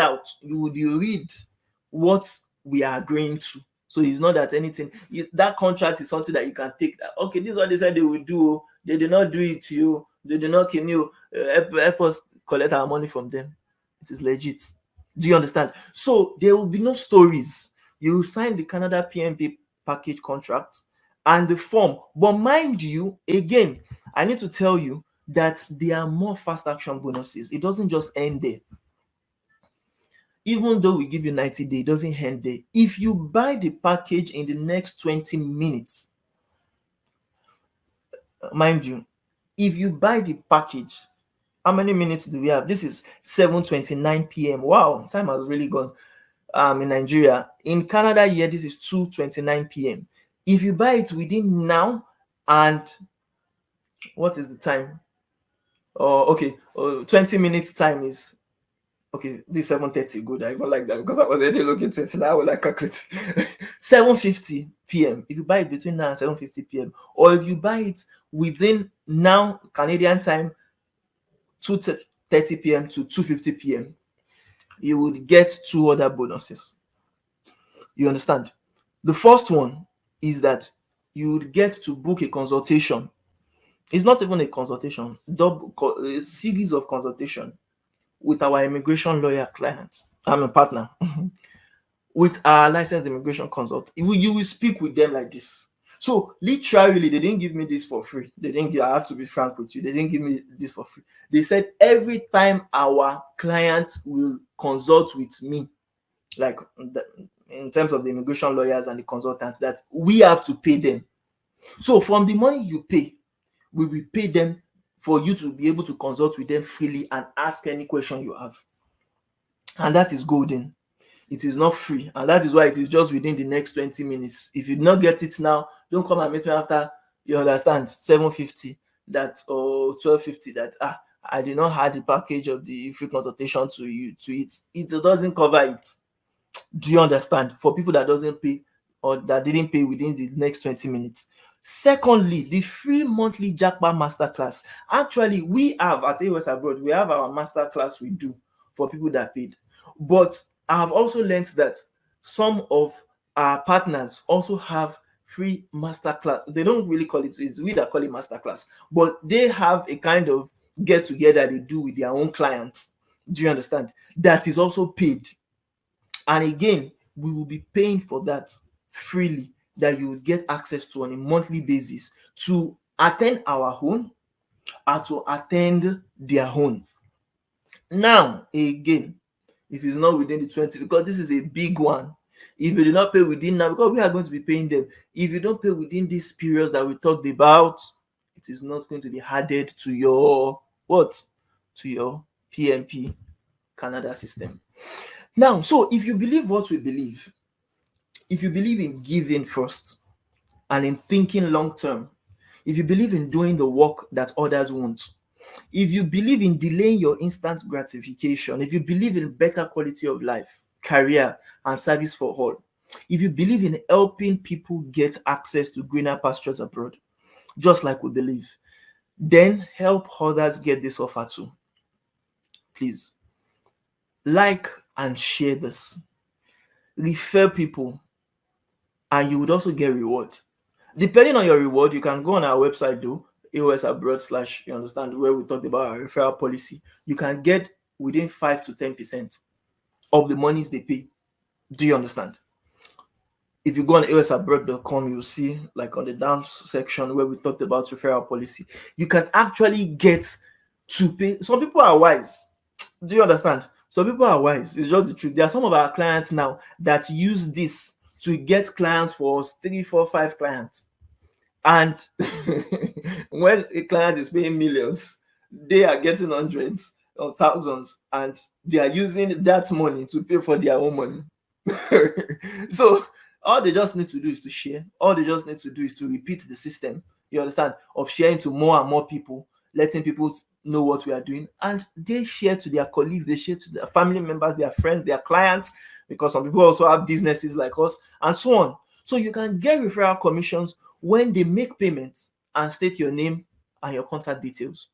Speaker 1: what we are agreeing to. So it's not that anything, that contract is something that you can take, that, okay, this is what they said they will do, they did not do it to you, they did not kill you, help us collect our money from them. It is legit. Do you understand? So there will be no stories. You sign the Canada PMP package contract and the form. But mind you, again, I need to tell you that there are more fast action bonuses. It doesn't just end there. Even though we give you 90 days, it doesn't end there. If you buy the package in the next 20 minutes, mind you, if you buy the package How many minutes do we have? This is 7:29 p.m. Wow, time has really gone. In Nigeria. In Canada here, this is 2:29 p.m. If you buy it within now and what is the time? Oh, okay. 20 minutes time is okay. This 7:30. Good. I even like that because I was already looking 20 now. I would like calculate 7:50 p.m. If you buy it between now and 7:50 p.m. or if you buy it within now Canadian time 2:30 p.m. to 2:50 p.m., you would get two other bonuses. You understand? The first one is that you would get to book a consultation. It's not even a consultation, a series of consultation with our immigration lawyer client. I'm a partner with our licensed immigration consult. You will speak with them like this. So literally, they didn't give me this for free. They didn't give, I have to be frank with you. They didn't give me this for free. They said every time our client will consult with me, like in terms of the immigration lawyers and the consultants, that we have to pay them. So from the money you pay, we will pay them for you to be able to consult with them freely and ask any question you have. And that is golden. It is not free, and that is why it is just within the next 20 minutes. If you do not get it now, don't come and meet me after, you understand, 7:50 that or 12:50 that I did not have the package of the free consultation to you to it. It doesn't cover it. Do you understand? For people that doesn't pay or that didn't pay within the next 20 minutes. Secondly, the free monthly Jackpot Masterclass. Actually, we have at A.O.S Abroad, we have our masterclass we do for people that paid. But I have also learned that some of our partners also have free masterclass. They don't really call it, it's we that call it masterclass, but they have a kind of get together they do with their own clients. Do you understand? That is also paid. And again, we will be paying for that freely, that you would get access to on a monthly basis to attend our own or to attend their own. Now, again, if it's not within the 20, because this is a big one, if you do not pay within now, because we are going to be paying them, if you don't pay within these periods that we talked about, it is not going to be added to your what? To your PMP Canada system. Now, so if you believe what we believe, if you believe in giving first and in thinking long term, if you believe in doing the work that others won't, if you believe in delaying your instant gratification, if you believe in better quality of life, career, and service for all, if you believe in helping people get access to greener pastures abroad, just like we believe, then help others get this offer too. Please like and share this. Refer people, and you would also get reward. Depending on your reward, you can go on our website though, A.O.S abroad / you understand, where we talked about our referral policy. You can get within 5 to 10% of the monies they pay. Do you understand? If you go on aosabroad.com, you'll see, like on the down section where we talked about referral policy, you can actually get to pay. Some people are wise. Do you understand? Some people are wise. It's just the truth. There are some of our clients now that use this to get clients for us, 3, 4, 5 clients. And when a client is paying millions, they are getting hundreds or thousands, and they are using that money to pay for their own money. So all they just need to do is to share. All they just need to do is to repeat the system, you understand, of sharing to more and more people, letting people know what we are doing, and they share to their colleagues, they share to their family members, their friends, their clients, because some people also have businesses like us, and so on. So you can get referral commissions when they make payments and state your name and your contact details.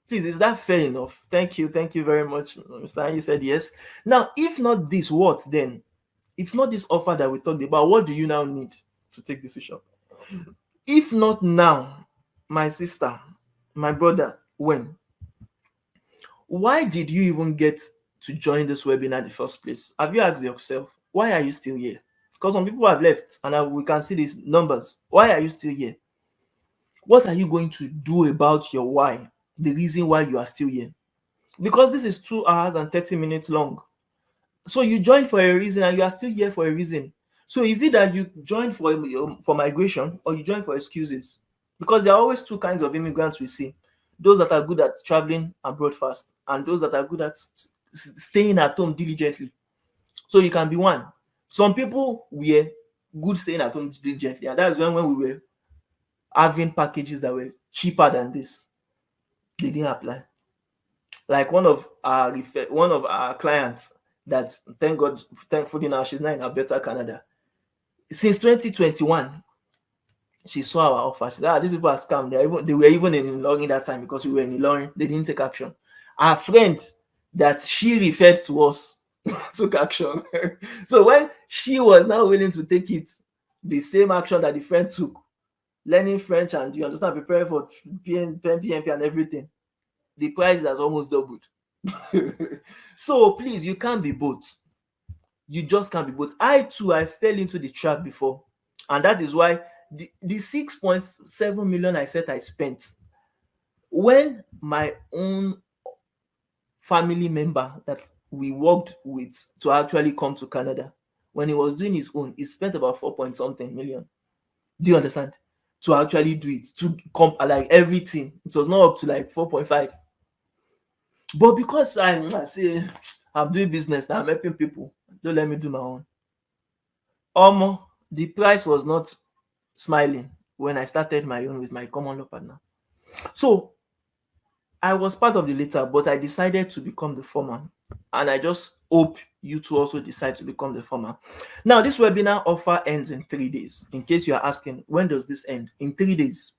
Speaker 1: Please, is that fair enough? Thank you. Thank you very much, Mr. You said yes. Now, if not this, what then? If not this offer that we talked about, what do you now need to take decision? If not now, my sister, my brother, when? Why did you even get to join this webinar in the first place? Have you asked yourself, why are you still here? Because some people have left and we can see these numbers. Why are you still here? What are you going to do about your why? The reason why you are still here? Because this is 2 hours and 30 minutes long. So you joined for a reason and you are still here for a reason. So is it that you joined for migration or you joined for excuses? Because there are always two kinds of immigrants we see. those that are good at traveling abroad fast, and those that are good at staying at home diligently. So you can be one. Some people were good staying at home diligently, and that's when we were having packages that were cheaper than this, they didn't apply. Like one of our clients that, thank God, thankfully now she's now in Alberta, Canada. Since 2021, she saw our offer. She said, these people are scammed. They were even in Ilorin that time, because we were in Ilorin. They didn't take action. Our friend that she referred to us took action. So when she was now willing to take it, the same action that the friend took, learning French and, you understand, preparing for PMP and everything, the price has almost doubled. So please, you can't be both. You just can't be both. I too, I fell into the trap before, and that is why the 6.7 million I said I spent, when my own family member that we worked with to actually come to Canada, when he was doing his own, he spent about 4 point something million. Do you understand? To actually do it, to come like everything, it was not up to like 4.5. But because I say I'm doing business now, I'm helping people, don't let me do my own. The price was not smiling when I started my own with my common law partner. So I was part of the later, but I decided to become the former. And I just hope you to also decide to become the former. Now, this webinar offer ends in 3 days. In case you are asking, when does this end? In 3 days.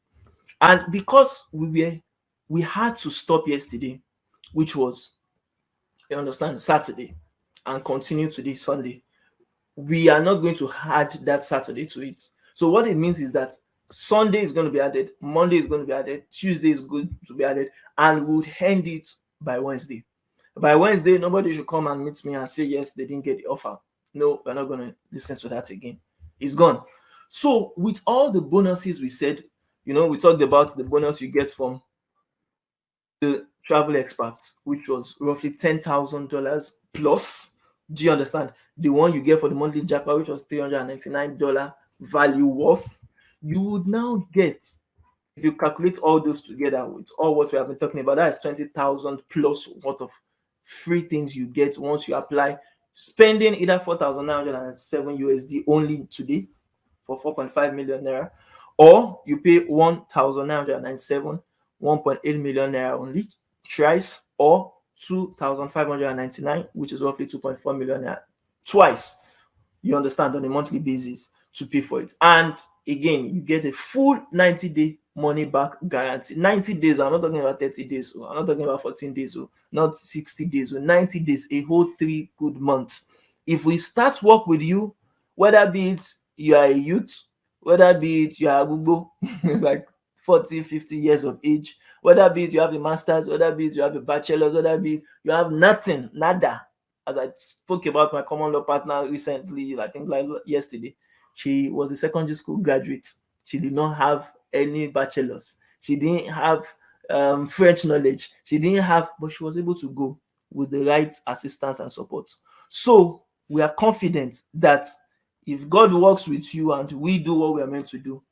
Speaker 1: And because we had to stop yesterday, which was, you understand, Saturday, and continue today, Sunday, we are not going to add that Saturday to it. So what it means is that Sunday is going to be added, Monday is going to be added, Tuesday is going to be added, and we would end it by Wednesday. By Wednesday, nobody should come and meet me and say, yes, they didn't get the offer. No, we're not going to listen to that again. It's gone. So with all the bonuses we said, we talked about the bonus you get from the travel expert, which was roughly $10,000 plus. Do you understand? The one you get for the monthly jackpot, which was $399 value worth, you would now get, if you calculate all those together with all what we have been talking about, that is 20,000 plus worth of free things you get once you apply, spending either 4,907 USD only today for 4.5 million naira, or you pay 1,997, 1.8 million naira only thrice, or 2,599, which is roughly 2.4 million naira twice. You understand, on a monthly basis to pay for it. And again, you get a full 90-day money back guarantee. 90 days, I'm not talking about 30 days, I'm not talking about 14 days, not 60 days, 90 days, a whole 3 good months. If we start work with you, whether be it you are a youth, whether be it you are a Google, like 40, 50 years of age, whether be it you have a master's, whether be it you have a bachelor's, whether be it you have nothing, nada. As I spoke about my common law partner recently, I think like yesterday, she was a secondary school graduate. She did not have any bachelor's. She didn't have French knowledge. She didn't have, but she was able to go with the right assistance and support. So we are confident that if God works with you and we do what we are meant to do,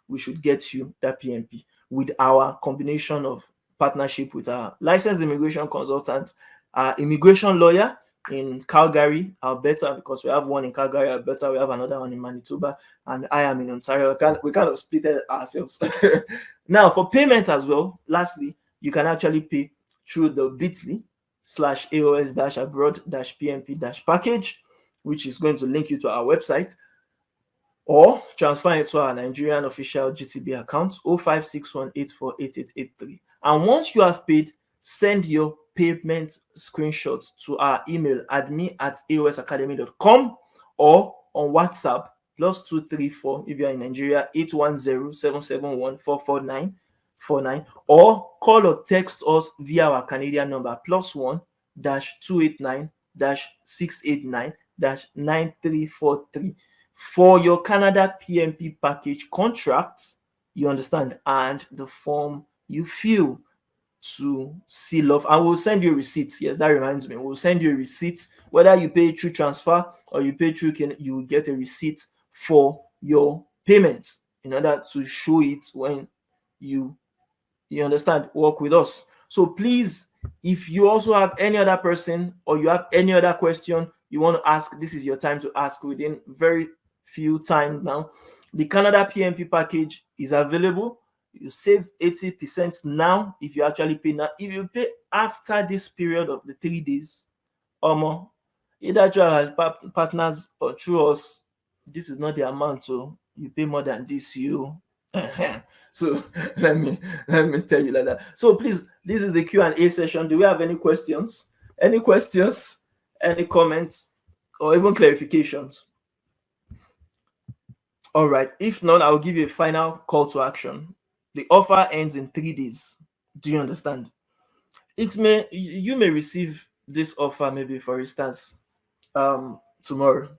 Speaker 1: we should get you that PMP with our combination of partnership with our licensed immigration consultant, our immigration lawyer in Calgary, Alberta, because we have one in Calgary, Alberta, we have another one in Manitoba, and I am in Ontario. We kind of split it ourselves. Now, for payment as well, lastly, you can actually pay through the bit.ly/AOS-abroad-PMP-package, which is going to link you to our website, or transfer it to our Nigerian official GTB account 0561848883. And once you have paid, send your payment screenshot to our email admin@aosacademy.com, or on WhatsApp +234 if you are in Nigeria 810-771-44949, or call or text us via our Canadian number +1-289-689-9343 for your Canada PMP package contracts, you understand, and the form you fill to seal off. And we'll send you a receipt. Yes, that reminds me. We'll send you a receipt. Whether you pay through transfer or you pay through, you will get a receipt for your payment in order to show it when you You understand? Work with us. So please, if you also have any other person or you have any other question you want to ask, this is your time to ask within very few time now. The Canada PMP package is available. You save 80% now if you actually pay now. If you pay after this period of the 3 days, more, either through our partners or through us, this is not the amount. So you pay more than this, you. So let me tell you like that. So please, this is the Q&A session. Do we have any questions? Any questions? Any comments? Or even clarifications? All right. If not, I'll give you a final call to action. The offer ends in 3 days. Do you understand? You may receive this offer, maybe for instance, tomorrow.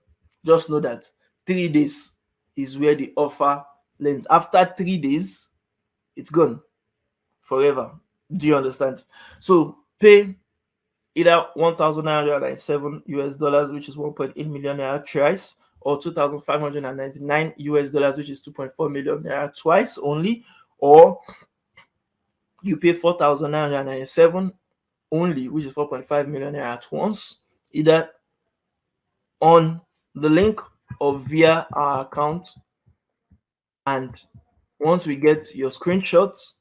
Speaker 1: Just know that 3 days is where the offer lands. After 3 days, it's gone forever. Do you understand? So pay either 1,907 US dollars, which is 1.8 million naira thrice, or 2,599 US dollars, which is 2.4 million naira twice only, or you pay 4,997 only, which is 4.5 million naira at once, either on the link or via our account. And once we get your screenshots,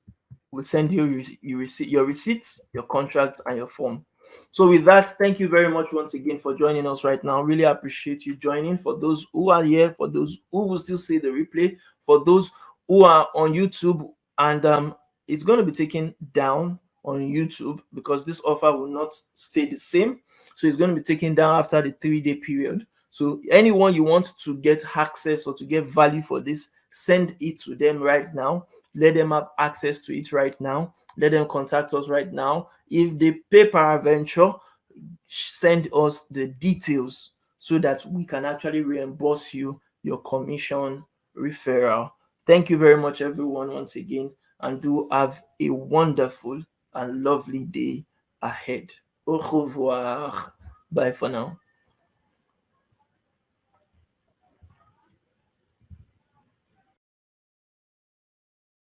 Speaker 1: we'll send you your receipts, your contract, and your form. So with that, thank you very much once again for joining us right now. Really appreciate you joining. For those who are here, for those who will still see the replay, for those who are on YouTube, and it's going to be taken down on YouTube because this offer will not stay the same. So it's going to be taken down after the 3-day period. So anyone you want to get access or to get value for this, send it to them right now. Let them have access to it right now. Let them contact us right now. If they pay paraventure, send us the details so that we can actually reimburse you your commission referral. Thank you very much, everyone, once again, and do have a wonderful and lovely day ahead. Au revoir. Bye for now.